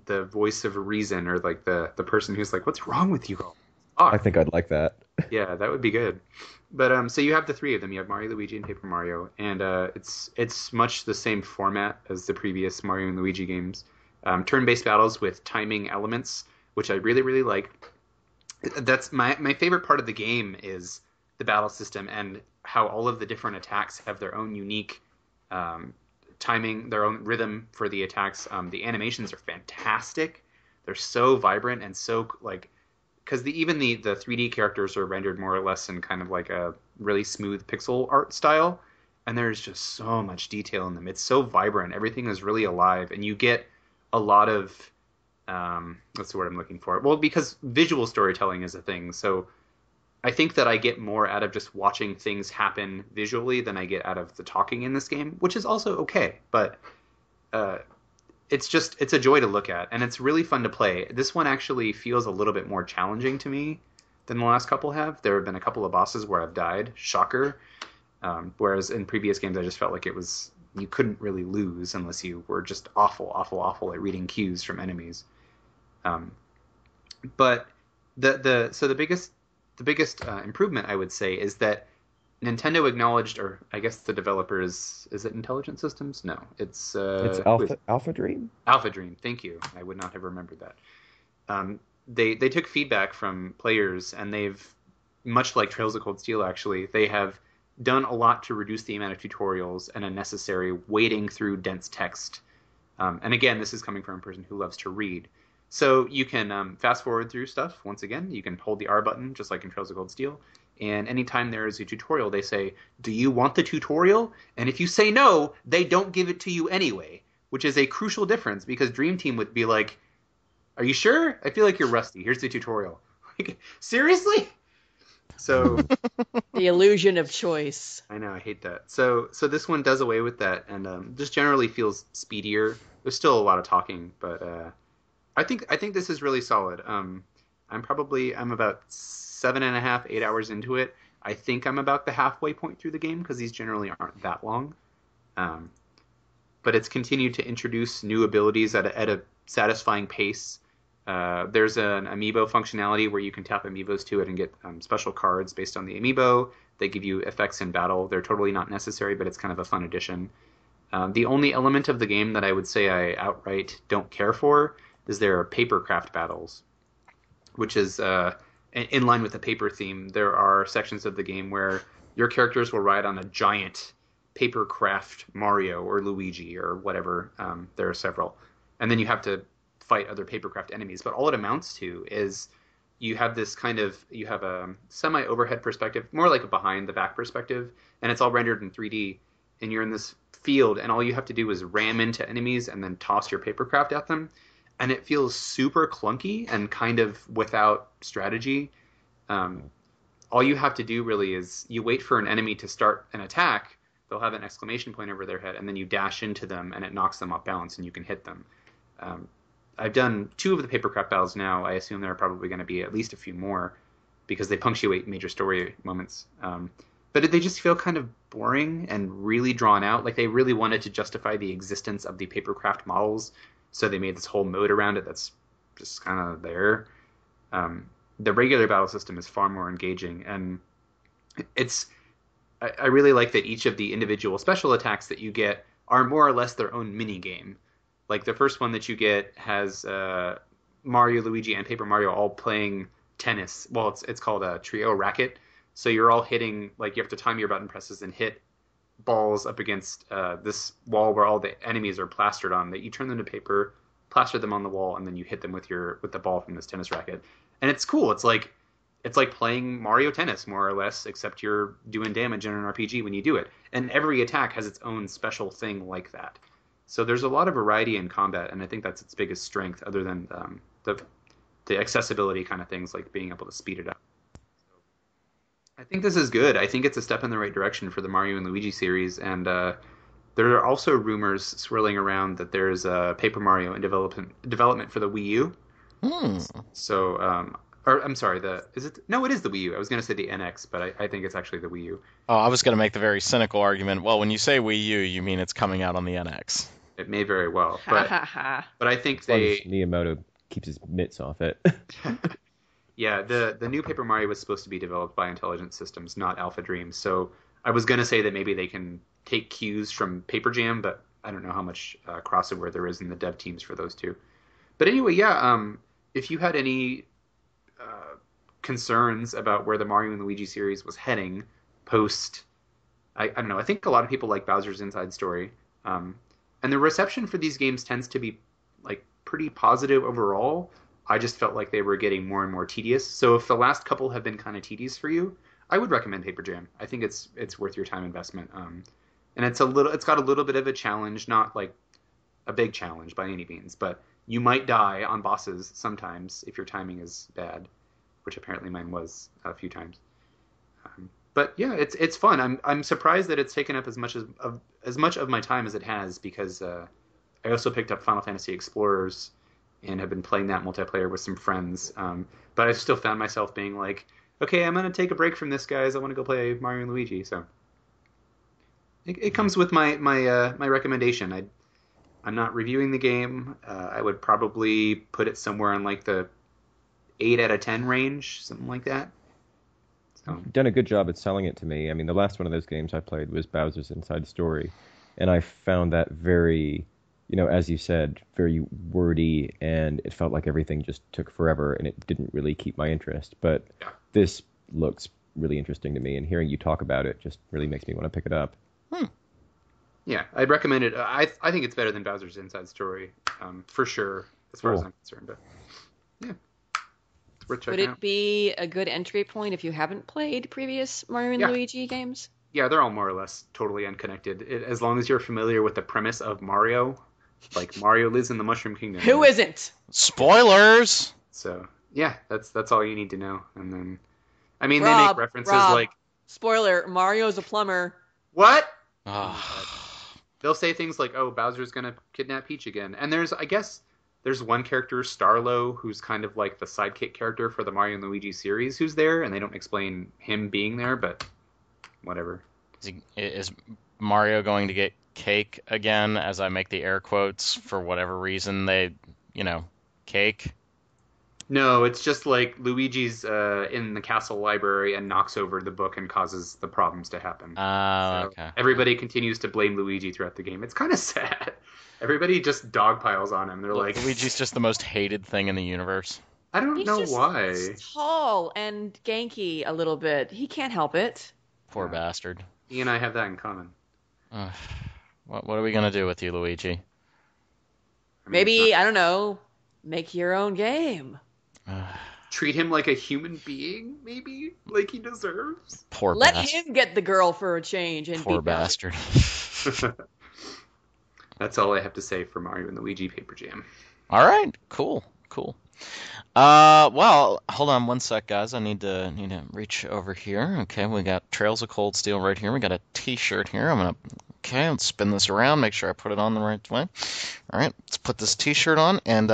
the voice of reason, or like the person who's like, "What's wrong with you all?" I think I'd like that. Yeah, that would be good. But so you have the three of them. You have Mario, Luigi, and Paper Mario, and it's much the same format as the previous Mario and Luigi games. Turn-based battles with timing elements, which I really really like. That's my favorite part of the game is the battle system and how all of the different attacks have their own unique um, timing, their own rhythm for the attacks. The animations are fantastic. They're so vibrant and so like because even the 3D characters are rendered more or less in kind of like a really smooth pixel art style, and there's just so much detail in them. It's so vibrant. Everything is really alive, and you get a lot of what's the word I'm looking for? Well, because visual storytelling is a thing, so I think that I get more out of just watching things happen visually than I get out of the talking in this game, which is also okay. But uh, it's a joy to look at, and it's really fun to play. This one actually feels a little bit more challenging to me than the last couple have. There have been a couple of bosses where I've died, shocker. Whereas in previous games, I just felt like it was you couldn't really lose unless you were just awful, awful, awful at reading cues from enemies. Um, but the biggest improvement I would say is that Nintendo acknowledged, or I guess the developer is it Intelligent Systems? No, it's It's who is Alpha Dream. Alpha Dream. Thank you. I would not have remembered that. They took feedback from players, and they've, much like Trails of Cold Steel, actually, they have done a lot to reduce the amount of tutorials and unnecessary wading through dense text. And again, this is coming from a person who loves to read. So you can fast forward through stuff. Once again, you can hold the R button, just like in Trails of Cold Steel. And anytime there is a tutorial, they say, "Do you want the tutorial?" And if you say no, they don't give it to you anyway, which is a crucial difference because Dream Team would be like, "Are you sure? I feel like you're rusty. Here's the tutorial." Like, seriously? So The illusion of choice. I know I hate that. So this one does away with that, and just generally feels speedier. There's still a lot of talking, but I think this is really solid. I'm about 7.5, 8 hours into it. I think I'm about the halfway point through the game because these generally aren't that long. But it's continued to introduce new abilities at a satisfying pace. There's an amiibo functionality where you can tap amiibos to it and get special cards based on the amiibo. They give you effects in battle. They're totally not necessary, but it's kind of a fun addition. The only element of the game that I would say I outright don't care for is there are paper craft battles, which is in line with the paper theme. There are sections of the game where your characters will ride on a giant paper craft Mario or Luigi or whatever. There are several. And then you have to fight other papercraft enemies. But all it amounts to is you have you have a semi overhead perspective, more like a behind the back perspective, and it's all rendered in 3D, and you're in this field, and all you have to do is ram into enemies and then toss your papercraft at them, and it feels super clunky and kind of without strategy. All you have to do really is you wait for an enemy to start an attack. They'll have an exclamation point over their head, and then you dash into them, and it knocks them off balance, and you can hit them. I've done 2 of the papercraft battles now. I assume there are probably going to be at least a few more because they punctuate major story moments. But they just feel kind of boring and really drawn out. Like they really wanted to justify the existence of the papercraft models, so they made this whole mode around it that's just kind of there. The regular battle system is far more engaging, and I really like that each of the individual special attacks that you get are more or less their own mini game. Like the first one that you get has Mario, Luigi, and Paper Mario all playing tennis. Well, it's called a trio racket. So you're all hitting, like you have to time your button presses and hit balls up against this wall where all the enemies are plastered on. That you turn them to paper, plaster them on the wall, and then you hit them with the ball from this tennis racket. And it's cool. It's like playing Mario Tennis more or less, except you're doing damage in an RPG when you do it. And every attack has its own special thing like that. So there's a lot of variety in combat, and I think that's its biggest strength, other than the accessibility kind of things, like being able to speed it up. So I think this is good. I think it's a step in the right direction for the Mario and Luigi series, and there are also rumors swirling around that there's a Paper Mario in development for the Wii U. So, or I'm sorry, no, it is the Wii U. I was going to say the NX, but I think it's actually the Wii U. Oh, I was going to make the very cynical argument. Well, when you say Wii U, you mean it's coming out on the NX. It may very well, but I think Miyamoto keeps his mitts off it. Yeah, the new Paper Mario was supposed to be developed by Intelligent Systems, not Alpha Dreams. So I was going to say that maybe they can take cues from Paper Jam, but I don't know how much crossover there is in the dev teams for those two. But anyway, yeah, if you had any concerns about where the Mario and Luigi series was heading post, I don't know, I think a lot of people like Bowser's Inside Story. And the reception for these games tends to be like pretty positive overall. I just felt like they were getting more and more tedious. So if the last couple have been kind of tedious for you, I would recommend Paper Jam. I think it's worth your time investment. And it's got a little bit of a challenge, not like a big challenge by any means, but you might die on bosses sometimes if your timing is bad, which apparently mine was a few times. But yeah, it's fun. I'm surprised that it's taken up as much of my time as it has, because I also picked up Final Fantasy Explorers and have been playing that multiplayer with some friends. But I still found myself being like, okay, I'm gonna take a break from this, guys. I want to go play Mario and Luigi. So it comes with my recommendation. I'm not reviewing the game. I would probably put it somewhere in like the 8 out of 10 range, something like that. You've done a good job at selling it to me. I mean, the last one of those games I played was Bowser's Inside Story, and I found that very, as you said, very wordy, and it felt like everything just took forever, and it didn't really keep my interest. But this looks really interesting to me, and hearing you talk about it just really makes me want to pick it up. Yeah, I'd recommend it. I think it's better than Bowser's Inside Story, for sure, as far as I'm concerned. But yeah. Would it be a good entry point if you haven't played previous Mario and Luigi games? Yeah, they're all more or less totally unconnected. As long as you're familiar with the premise of Mario, like Mario lives in the Mushroom Kingdom. Who isn't? Spoilers! So, yeah, that's all you need to know. And then, I mean, Rob, they make references like... Spoiler, Mario's a plumber. What? They'll say things like, oh, Bowser's going to kidnap Peach again. And there's one character, Starlo, who's kind of like the sidekick character for the Mario and Luigi series, who's there, and they don't explain him being there, but whatever. Is Mario going to get cake again, as I make the air quotes, for whatever reason cake? No, it's just like Luigi's in the castle library and knocks over the book and causes the problems to happen. Okay. Everybody continues to blame Luigi throughout the game. It's kind of sad. Everybody just dogpiles on him. They're like, Luigi's just the most hated thing in the universe. I don't know why. He's tall and ganky a little bit. He can't help it. Poor bastard. He and I have that in common. What are we gonna do with you, Luigi? Maybe, I don't know, make your own game. treat him like a human being, maybe, like he deserves. Poor Let bastard. him get the girl for a change and Poor be done. bastard. That's all I have to say for Mario and Luigi Paper Jam. All right, cool. Well, hold on one sec, guys. I need to reach over here. Okay, we got Trails of Cold Steel right here. We got a T-shirt here. Let's spin this around, make sure I put it on the right way. All right, let's put this T-shirt on, and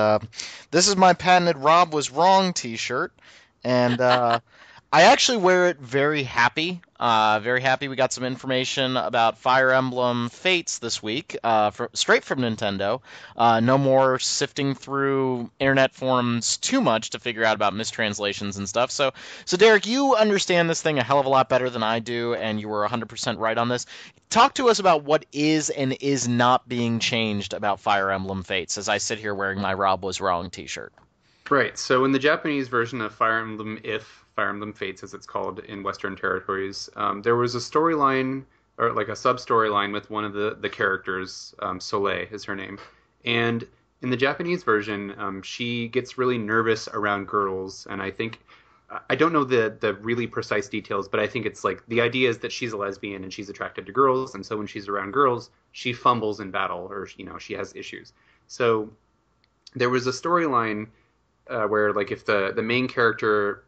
this is my patented Rob was wrong T-shirt, and I actually wear it very happy. Very happy. We got some information about Fire Emblem Fates this week, straight from Nintendo. No more sifting through internet forums too much to figure out about mistranslations and stuff. So Derek, you understand this thing a hell of a lot better than I do, and you were 100% right on this. Talk to us about what is and is not being changed about Fire Emblem Fates as I sit here wearing my Rob was wrong T-shirt. Right. So in the Japanese version of Fire Emblem Fire Emblem Fates, as it's called in Western territories, there was a storyline, or like a sub-storyline with one of the characters, Soleil is her name. And in the Japanese version, she gets really nervous around girls, and I don't know the really precise details, but I think it's like the idea is that she's a lesbian and she's attracted to girls, and so when she's around girls, she fumbles in battle, or she has issues. So there was a storyline where, like, if the main character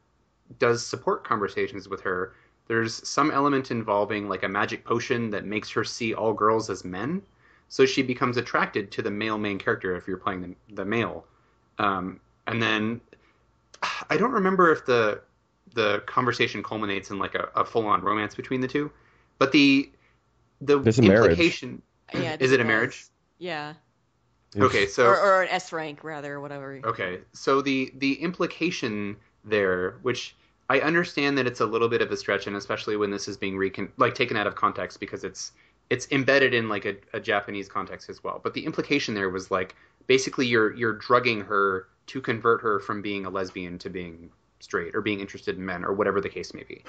does support conversations with her, there's some element involving like a magic potion that makes her see all girls as men, so she becomes attracted to the male main character if you're playing the male. And then I don't remember if the conversation culminates in like a full-on romance between the two, but the There's a marriage. implication Yeah, is it a marriage? Yeah. Okay, so or an S rank rather, whatever. Okay, so the implication there, which I understand that it's a little bit of a stretch, and especially when this is being taken out of context because it's embedded in like a Japanese context as well. But the implication there was like basically you're drugging her to convert her from being a lesbian to being straight or being interested in men or whatever the case may be.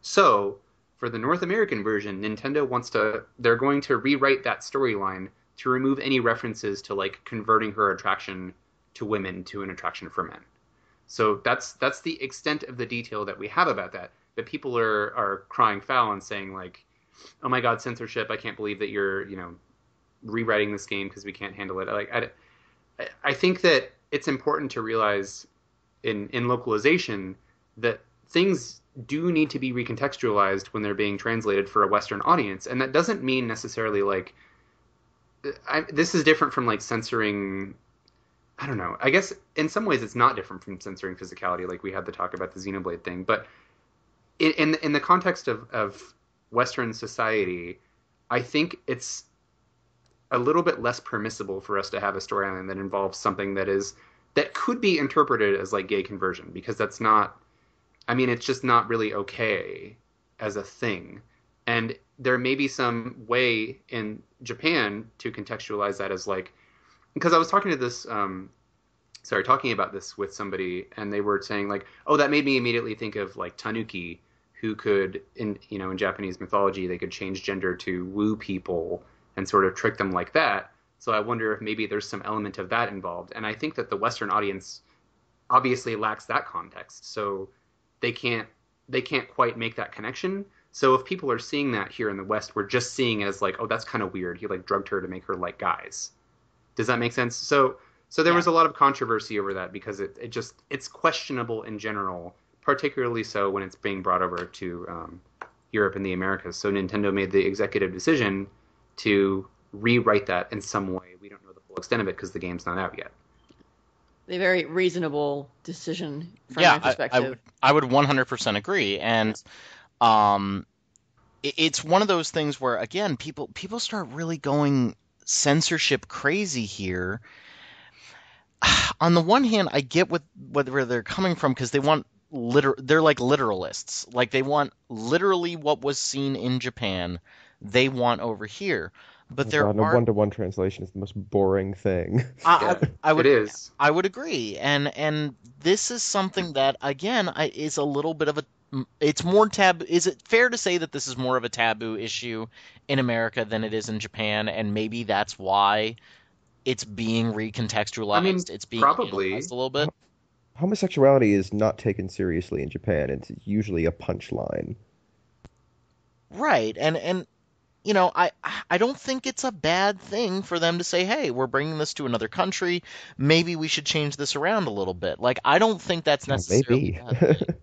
So for the North American version, Nintendo they're going to rewrite that storyline to remove any references to like converting her attraction to women to an attraction for men. So that's the extent of the detail that we have about that. But people are crying foul and saying like, "Oh my God, censorship! I can't believe that you're rewriting this game because we can't handle it." Like I think that it's important to realize in localization that things do need to be recontextualized when they're being translated for a Western audience, and that doesn't mean necessarily like this is different from like censoring. I don't know. I guess in some ways it's not different from censoring physicality, like we had the talk about the Xenoblade thing. But in the context of Western society, I think it's a little bit less permissible for us to have a storyline that involves something that could be interpreted as like gay conversion, because that's not. I mean, it's just not really okay as a thing. And there may be some way in Japan to contextualize that as like, because I was talking about this with somebody, and they were saying like, oh, that made me immediately think of like Tanuki, who could in Japanese mythology, they could change gender to woo people and sort of trick them like that. So I wonder if maybe there's some element of that involved. And I think that the Western audience obviously lacks that context, so they can't quite make that connection. So if people are seeing that here in the West, we're just seeing it as like, oh, that's kind of weird. He like drugged her to make her like guys. Does that make sense? So there was a lot of controversy over that because it's questionable in general, particularly so when it's being brought over to Europe and the Americas. So Nintendo made the executive decision to rewrite that in some way. We don't know the full extent of it because the game's not out yet. A very reasonable decision from my perspective. I would 100% agree. And it's one of those things where, again, people start really going censorship crazy here. On the one hand, I get where they're coming from because they want they're like literalists. Like they want literally what was seen in Japan, they want over here. But there are one-to-one translation is the most boring thing. It is. I would agree, and this is something that again is a little bit of a. It's more taboo. Is it fair to say that this is more of a taboo issue in America than it is in Japan, and maybe that's why it's being recontextualized? I mean, it's being probably analyzed a little bit. homosexuality is not taken seriously in Japan. It's usually a punchline. Right. And you know, I don't think it's a bad thing for them to say, "Hey, we're bringing this to another country. Maybe we should change this around a little bit." Like, I don't think that's Oh, necessarily a maybe. bad thing.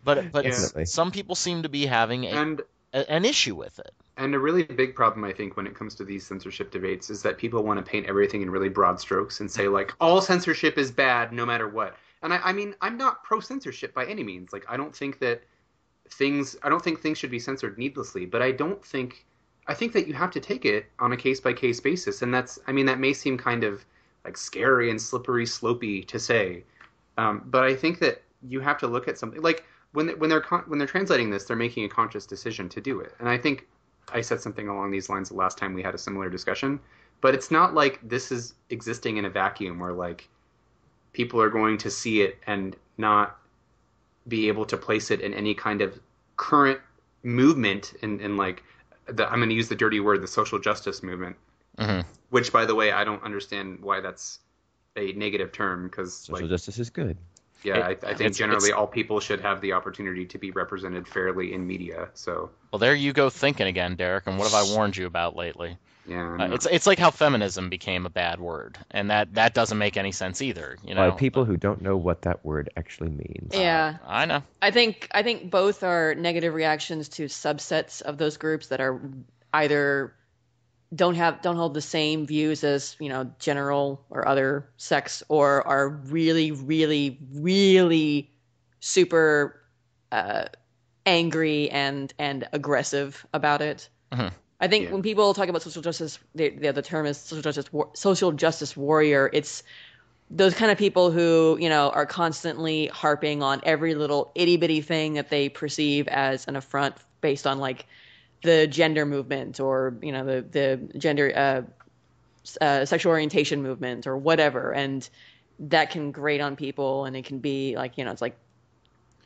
But Yeah, Definitely. some people seem to be having and an issue with it. and a really big problem I think when it comes to these censorship debates is that people want to paint everything in really broad strokes and say like all censorship is bad no matter what. And I mean I'm not pro censorship by any means. Like I don't think things should be censored needlessly, but I think that you have to take it on a case by case basis, and I mean that may seem kind of like scary and slippery slopey to say, but I think that you have to look at something like when they're translating this, they're making a conscious decision to do it, and I think I said something along these lines the last time we had a similar discussion, but it's not like this is existing in a vacuum where like people are going to see it and not be able to place it in any kind of current movement in like I'm going to use the dirty word, the social justice movement, Hmm. which by the way, I don't understand why that's a negative term because Social like, justice is good. yeah, I think generally it's all people should have the opportunity to be represented fairly in media. So well, there you go thinking again, Derek. And what have I warned you about lately? yeah, I'm not, It's like how feminism became a bad word, and that doesn't make any sense either. You By know, people who don't know what that word actually means. Yeah. I know. I think both are negative reactions to subsets of those groups that are either don't hold the same views as, general or other sects, or are really, really, really super uh, angry and aggressive about it. Mhm. I think yeah, when people talk about social justice, the term is social justice warrior. It's those kind of people who, are constantly harping on every little itty bitty thing that they perceive as an affront based on like the gender movement, or the gender sexual orientation movement or whatever, and that can grate on people, and it can be like, it's like,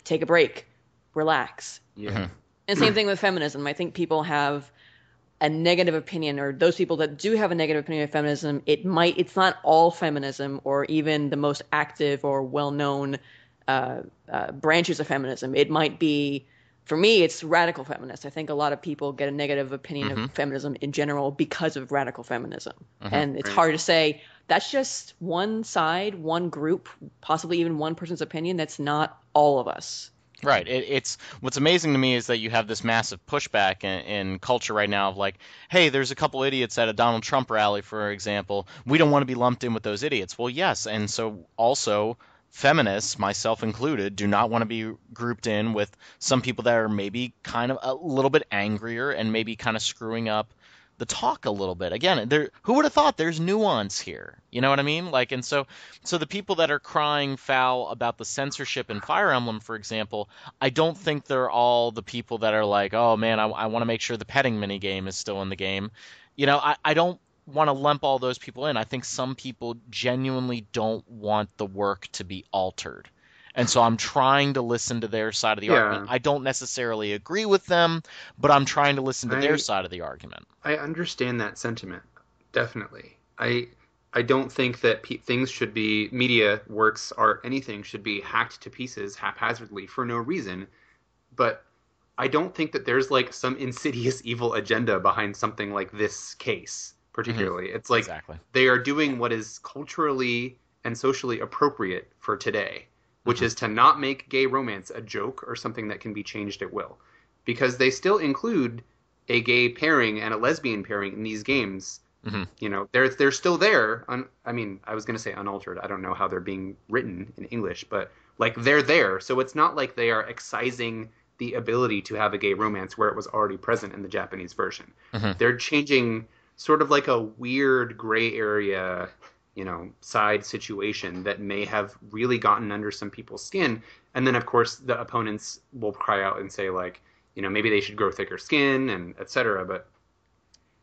take a break, relax. yeah, Mhm. And same thing with feminism. I think people have a negative opinion, or those people that do have a negative opinion of feminism, it's not all feminism, or even the most active or well-known branches of feminism. It might be, for me, it's radical feminist. I think a lot of people get a negative opinion of Mhm. feminism in general because of radical feminism. Mhm. And it's right. hard to say that's just one side, one group, possibly even one person's opinion. That's not all of us. Right. It's what's amazing to me is that you have this massive pushback in culture right now of like, hey, there's a couple idiots at a Donald Trump rally, for example. We don't want to be lumped in with those idiots. Well, yes, and so also feminists, myself included, do not want to be grouped in with some people that are maybe kind of a little bit angrier and maybe kind of screwing up the talk a little bit. Again, there who would have thought there's nuance here? You know what I mean? Like, and so the people that are crying foul about the censorship in Fire Emblem, for example, I don't think they're all the people that are like, oh man, I want to make sure the petting mini game is still in the game. You know, I don't want to lump all those people in. I think some people genuinely don't want the work to be altered. And so I'm trying to listen to their side of the argument. Yeah. I don't necessarily agree with them, but I'm trying to listen to their I side of the argument. I understand that sentiment definitely. I don't think that things should be media works, art, anything should be hacked to pieces haphazardly for no reason, but I don't think that there's like some insidious evil agenda behind something like this case, Hmm. particularly. It's like Exactly. they are doing what is culturally and socially appropriate for today, which Hmm. is to not make gay romance a joke or something that can be changed at will. Because they still include a gay pairing and a lesbian pairing in these games. Hmm. You know, they're still there. I mean, I was going to say unaltered. I don't know how they're being written in English, but like they're there. So it's not like they are excising the ability to have a gay romance where it was already present in the Japanese version. Hmm. They're changing sort of like a weird gray area, side situation that may have really gotten under some people's skin. And then, of course, the opponents will cry out and say, like, maybe they should grow thicker skin and etc. But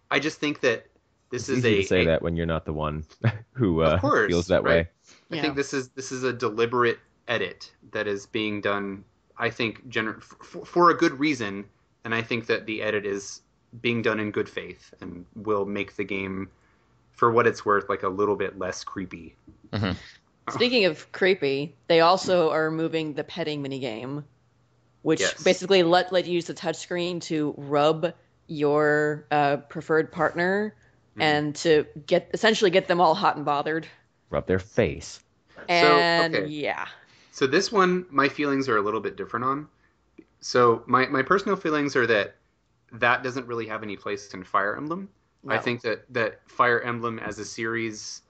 I just think that this It's is easy to say that when you're not the one who of feels course, that right. way. I Yeah. think this is a deliberate edit that is being done. I think for a good reason, and I think that the edit is being done in good faith and will make the game, for what it's worth, like a little bit less creepy. Hmm. Speaking of creepy, they also are removing the petting minigame, which Yes. basically let you use the touchscreen to rub your preferred partner and to essentially get them all hot and bothered. Rub their face. So, And okay. yeah, So this one, my feelings are a little bit different on. So my personal feelings are that doesn't really have any place in Fire Emblem. I no. think that Fire Emblem as a series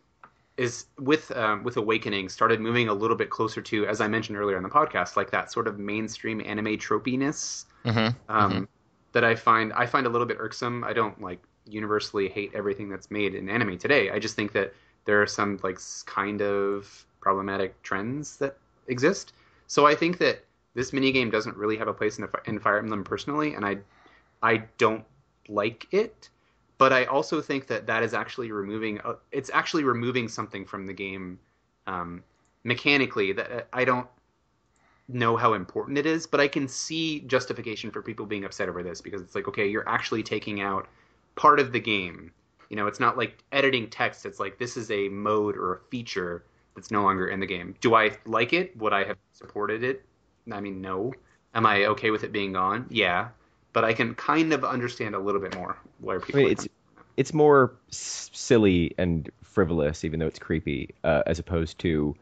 is with Awakening started moving a little bit closer to, as I mentioned earlier on the podcast, like that sort of mainstream anime tropiness that I find a little bit irksome. I don't like universally hate everything that's made in anime today. I just think that there are some like kind of problematic trends that exist. So I think that this minigame doesn't really have a place in Fire Emblem personally, and I don't like it. But I also think that is actually it's actually removing something from the game mechanically that I don't know how important it is, but I can see justification for people being upset over this because it's like, okay, you're actually taking out part of the game. You know, it's not like editing text. It's like this is a mode or a feature that's no longer in the game. Do I like it? Would I have supported it? I mean, no. Am I okay with it being gone? Yeah. But I can kind of understand a little bit more where I people mean, it's more silly and frivolous, even though it's creepy, as opposed to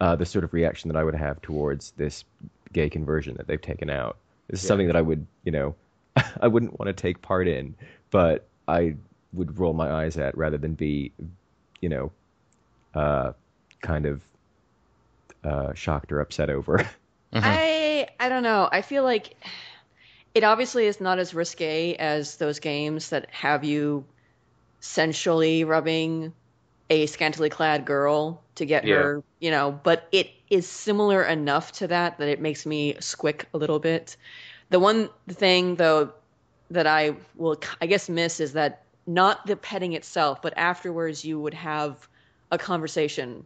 the sort of reaction that I would have towards this gay conversion that they've taken out. This is something that I would, I wouldn't want to take part in, but I would roll my eyes at rather than be, kind of shocked or upset over. I don't know. I feel like it obviously is not as risque as those games that have you sensually rubbing a scantily clad girl to get her, but it is similar enough to that it makes me squick a little bit. The one thing, though, that I will, I guess, miss is that not the petting itself, but afterwards you would have a conversation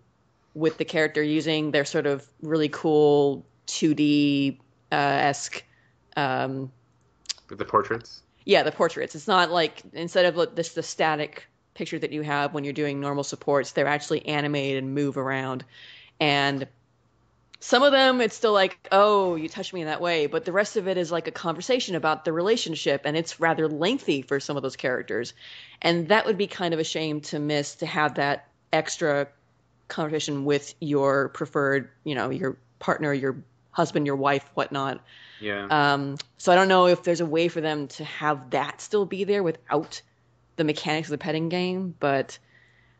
with the character using their sort of really cool 2D esque. With the portraits? Yeah, the portraits. It's not like, instead of the static picture that you have when you're doing normal supports, they're actually animated and move around. And some of them, it's still like, oh, you touched me in that way. But the rest of it is like a conversation about the relationship. And it's rather lengthy for some of those characters. And that would be kind of a shame to miss, to have that extra conversation with your preferred, your partner, your husband, your wife, whatnot. Yeah. So I don't know if there's a way for them to have that still be there without the mechanics of the petting game, but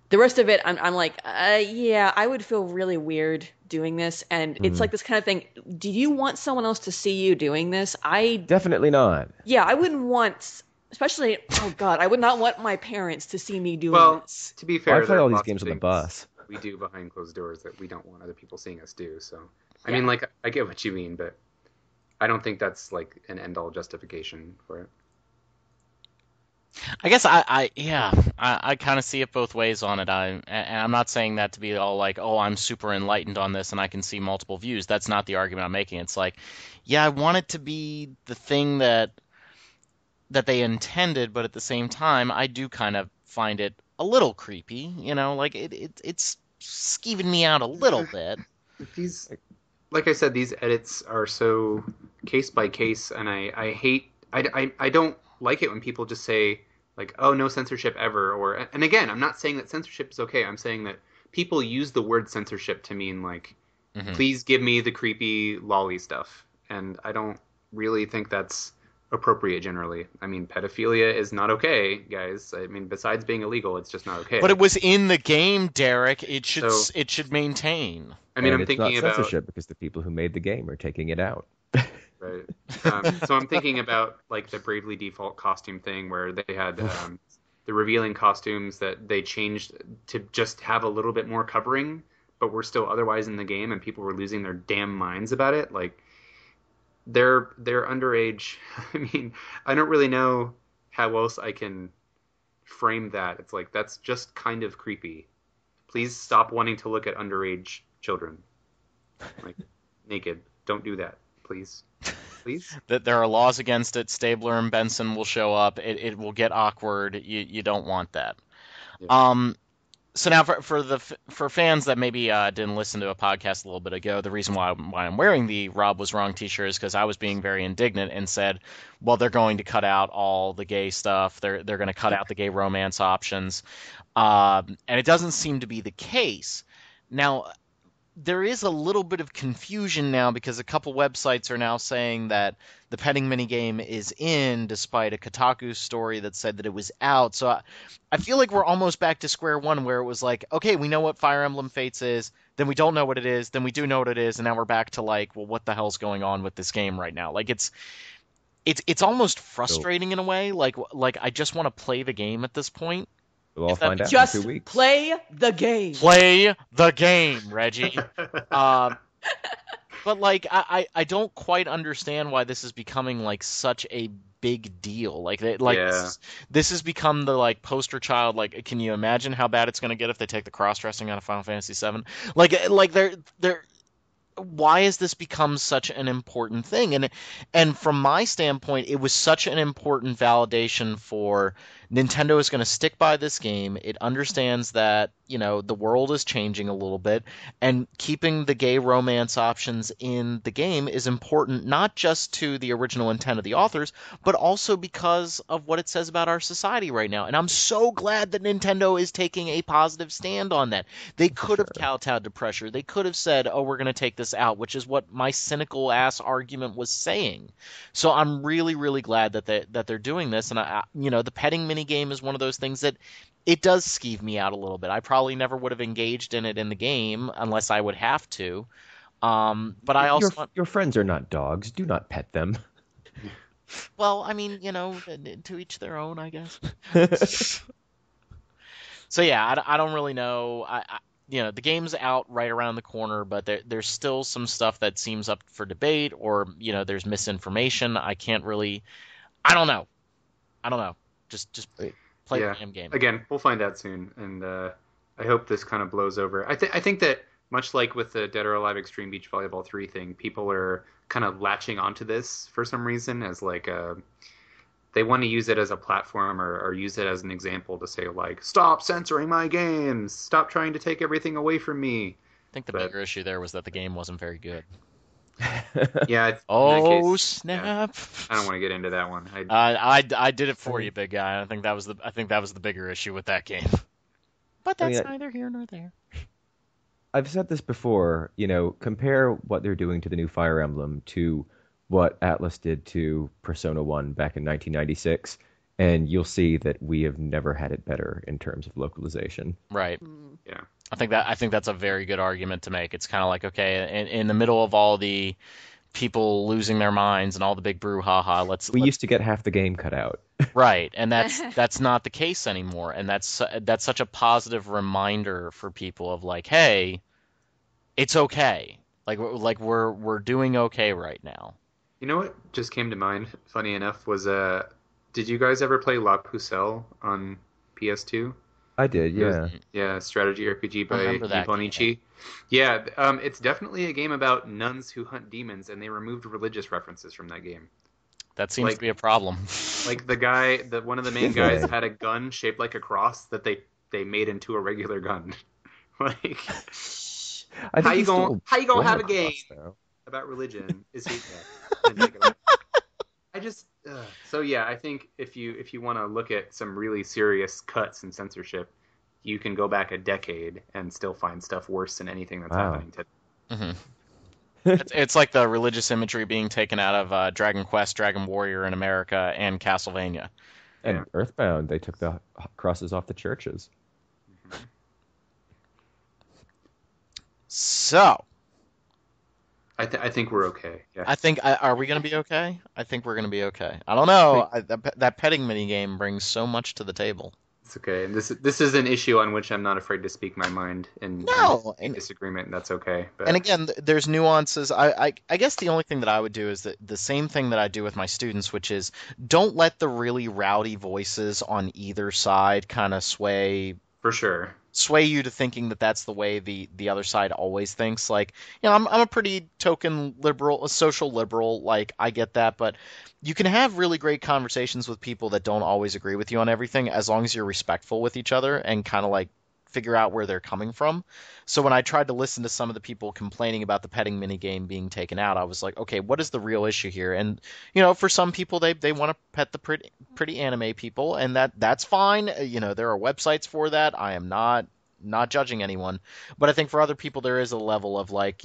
the rest of it, I'm like, yeah, I would feel really weird doing this, and it's like this kind of thing. Do you want someone else to see you doing this? Definitely not. Yeah, I wouldn't want, especially, oh God, I would not want my parents to see me doing this. To be fair, I play all these lots games of on the bus. we do behind closed doors that we don't want other people seeing us do. So, I mean, like, I get what you mean, but I don't think that's like an end-all justification for it. I guess I kind of see it both ways on it. And I'm not saying that to be all like, oh, I'm super enlightened on this and I can see multiple views. That's not the argument I'm making. It's like, yeah, I want it to be the thing that they intended, but at the same time, I do kind of find it a little creepy. Like it's skeeving me out a little bit. These, like I said, these edits are so case by case, and I don't like it when people just say like, oh, no censorship ever, or, and again, I'm not saying that censorship is okay. I'm saying that people use the word censorship to mean like, please give me the creepy lolly stuff, and I don't really think that's appropriate generally. I mean, pedophilia is not okay, guys. I mean, besides being illegal, it's just not okay. But it was in the game, Derek. It should maintain. I mean, and I'm thinking it's not about censorship because the people who made the game are taking it out. Right. So I'm thinking about like the Bravely Default costume thing where they had the revealing costumes that they changed to just have a little bit more covering, but were still otherwise in the game, and people were losing their damn minds about it. Like they're underage. I mean, I don't really know how else I can frame that. It's like that's just kind of creepy. Please stop wanting to look at underage children like naked. Don't do that, please. Please? That there are laws against it. Stabler and Benson will show up. It will get awkward. You don't want that. Yeah. So now for fans that maybe didn't listen to a podcast a little bit ago, the reason why I'm wearing the Rob was wrong T-shirt is because I was being very indignant and said, well, they're going to cut out all the gay stuff. They're going to cut out the gay romance options, and it doesn't seem to be the case. Now, there is a little bit of confusion now because a couple websites are now saying that the petting minigame is in, despite a Kotaku story that said that it was out. So I feel like we're almost back to square one, where it was like, okay, we know what Fire Emblem Fates is, then we don't know what it is, then we do know what it is, and now we're back to like, well, what the hell's going on with this game right now? Like it's almost frustrating in a way. Like I just want to play the game at this point. We'll all find out in Just 2 weeks. play the game. Play the game, Reggie. But like I don't quite understand why this is becoming like such a big deal. Like Yeah. this has become the like poster child. Like, can you imagine how bad it's going to get if they take the cross dressing out of Final Fantasy VII? Like they're why has this become such an important thing? And from my standpoint, it was such an important validation for Nintendo is going to stick by this game. It understands that, you know, the world is changing a little bit, and keeping the gay romance options in the game is important not just to the original intent of the authors, but also because of what it says about our society right now. And I'm so glad that Nintendo is taking a positive stand on that. They could have kowtowed to pressure. They could have said, "Oh, we're going to take this out," which is what my cynical ass argument was saying. So I'm really, really glad that they're doing this. And you know, the petting mini game is one of those things that it does skeeve me out a little bit. I probably never would have engaged in it in the game unless I would have to. But I also Your friends are not dogs. Do not pet them. well, I mean, you know, to each their own, I guess. So yeah, I don't really know. You know, the game's out right around the corner, but there's still some stuff that seems up for debate, or you know, there's misinformation. I can't really. I don't know. Just play the damn game. Again, we'll find out soon, and I hope this kind of blows over. I think that much like with the Dead or Alive Extreme Beach Volleyball 3 thing, people are kind of latching onto this for some reason as like they want to use it as a platform or use it as an example to say like, stop censoring my games, stop trying to take everything away from me. I think the bigger issue there was that the game wasn't very good. Yeah. Oh, case, snap! Yeah, I don't want to get into that one. I did it for you, big guy. I think that was the bigger issue with that game. But that's neither here nor there. I've said this before, you know, compare what they're doing to the new Fire Emblem to what Atlas did to Persona 1 back in 1996, and you'll see that we have never had it better in terms of localization. Right. Yeah. I think that's a very good argument to make. It's kind of like, okay, in the middle of all the people losing their minds and all the big brouhaha, let's used to get half the game cut out. Right, and that's not the case anymore, and that's such a positive reminder for people of like, hey, it's okay. Like we're doing okay right now. You know what just came to mind, funny enough, was did you guys ever play La Pucelle on PS2? I did, yeah. Yeah, strategy RPG by Bonichi. Yeah, it's definitely a game about nuns who hunt demons, and they removed religious references from that game. That seems to be a problem. Like one of the main guys had a gun shaped like a cross that they made into a regular gun. Like, how you gonna have a game about religion? Is he? I just so yeah, I think if you want to look at some really serious cuts and censorship, you can go back a decade and still find stuff worse than anything that's happening today. Mm-hmm. It's like the religious imagery being taken out of Dragon Quest, Dragon Warrior in America, and Castlevania. And Earthbound, they took the crosses off the churches. Mm-hmm. So, I think we're okay. Yeah. Are we going to be okay? I think we're going to be okay. I don't know. That petting mini game brings so much to the table. It's okay. And this is an issue on which I'm not afraid to speak my mind in disagreement. And that's okay. But... And again, there's nuances. I guess the only thing that I would do is the same thing that I do with my students, which is don't let the really rowdy voices on either side kind of sway. For sure. Sway you to thinking that that's the way the other side always thinks. Like, you know, I'm a pretty token liberal, a social liberal. Like, I get that, but you can have really great conversations with people that don't always agree with you on everything, as long as you're respectful with each other and kind of like figure out where they're coming from. So when I tried to listen to some of the people complaining about the petting minigame being taken out, I was like, okay, what is the real issue here? And for some people, they want to pet the pretty anime people, and that's fine. There are websites for that. I am not judging anyone, but I think for other people there is a level of like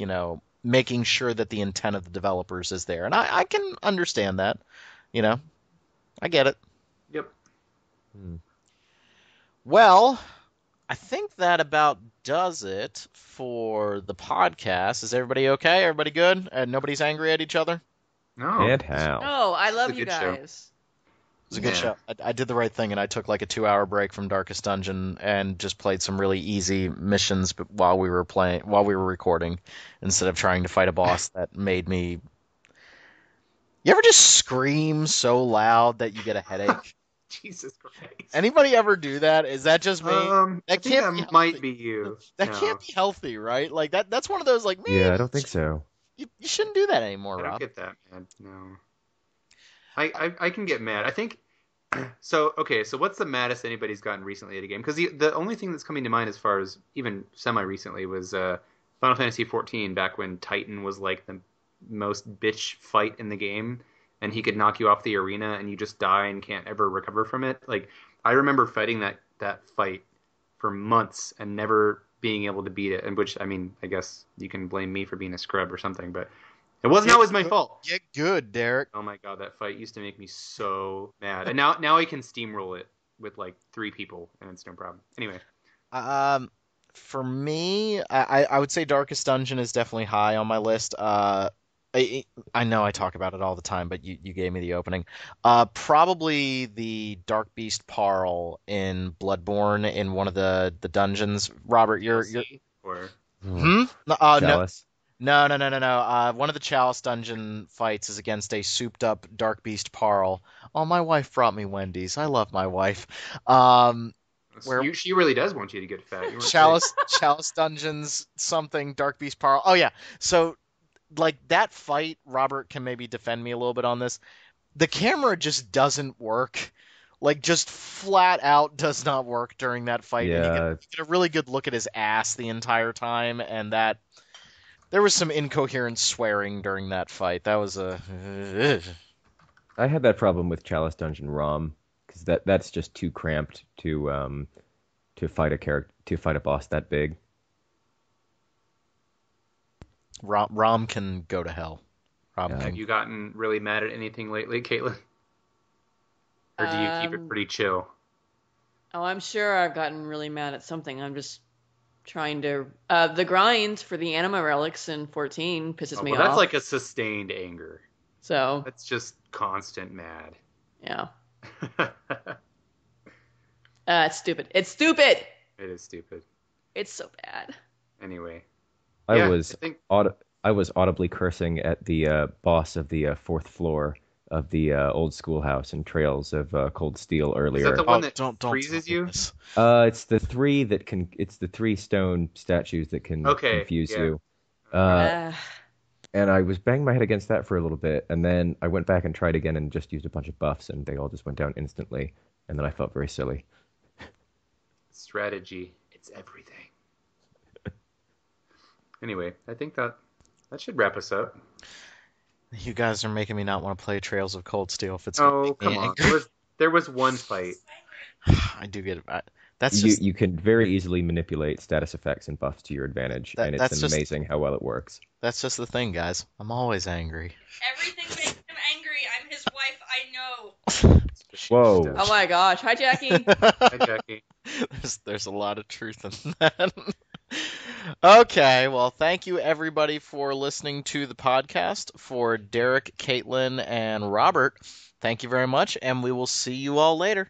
making sure that the intent of the developers is there, and I can understand that. I get it. Yep. Well, I think that about does it for the podcast. Is everybody okay? Everybody good? And nobody's angry at each other? No. And how? Oh, I love a you good show. guys. It was a good show. I did the right thing, and I took like a 2-hour break from Darkest Dungeon and just played some really easy missions while we were recording, instead of trying to fight a boss that made me. You ever just scream so loud that you get a headache? Jesus Christ. Anybody ever do that? Is that just me? I think that might be you. That can't be healthy, right? Like that's one of those like, man, Yeah, I don't think so. You shouldn't do that anymore, I Rob. don't get that, man. No. I can get mad. I think so. Okay, so what's the maddest anybody's gotten recently at a game? Because the only thing that's coming to mind as far as even semi recently was Final Fantasy XIV, back when Titan was like the most bitch fight in the game, and he could knock you off the arena and you just die and can't ever recover from it. Like, I remember fighting that fight for months and never being able to beat it. And which, I mean, I guess you can blame me for being a scrub or something, but it wasn't always my fault. Get good, Derek. Oh my god, that fight used to make me so mad. And now I can steamroll it with like 3 people and it's no problem. Anyway. For me, I would say Darkest Dungeon is definitely high on my list. I know I talk about it all the time, but you gave me the opening. Probably the Dark Beast Parl in Bloodborne in one of the dungeons. Robert, you're Or no. Chalice. No. One of the Chalice dungeon fights is against a souped-up Dark Beast Parl. Oh, my wife brought me Wendy's. I love my wife. she really does want you to get fat. You weren't Chalice dungeons something Dark Beast Parl. Oh yeah. So like that fight, Robert can maybe defend me a little bit on this. The camera just doesn't work. Like, just flat out does not work during that fight. Yeah. And you get a really good look at his ass the entire time, and that there was some incoherent swearing during that fight. That was a. I had that problem with Chalice Dungeon ROM because that's just too cramped to fight a boss that big. Rom can go to hell. Have you gotten really mad at anything lately, Caitlin? Or do you keep it pretty chill? Oh, I'm sure I've gotten really mad at something. I'm just trying to... the grind for the anima relics in 14 pisses me off. That's like a sustained anger. So... That's just constant mad. Yeah. It's stupid. It's stupid! It is stupid. It's so bad. Anyway. I was audibly cursing at the boss of the 4th floor of the old schoolhouse in Trails of Cold Steel earlier. Is that the one that don't freezes you? It's the 3 that can. It's the 3 stone statues that can confuse you. And I was banging my head against that for a little bit, and then I went back and tried again and just used a bunch of buffs, and they all just went down instantly. And then I felt very silly. Strategy. It's everything. Anyway, I think that should wrap us up. You guys are making me not want to play Trails of Cold Steel if it's. Oh, come on. There was one fight. I do get it. That's just... You can very easily manipulate status effects and buffs to your advantage, and it's amazing how well it works. That's just the thing, guys. I'm always angry. Everything makes him angry. I'm his wife. I know. Whoa. Oh my gosh. Hi, Jackie. Hi, Jackie. There's a lot of truth in that. Okay, well, thank you everybody for listening to the podcast. For Derek, Caitlin, and Robert, thank you very much, and we will see you all later.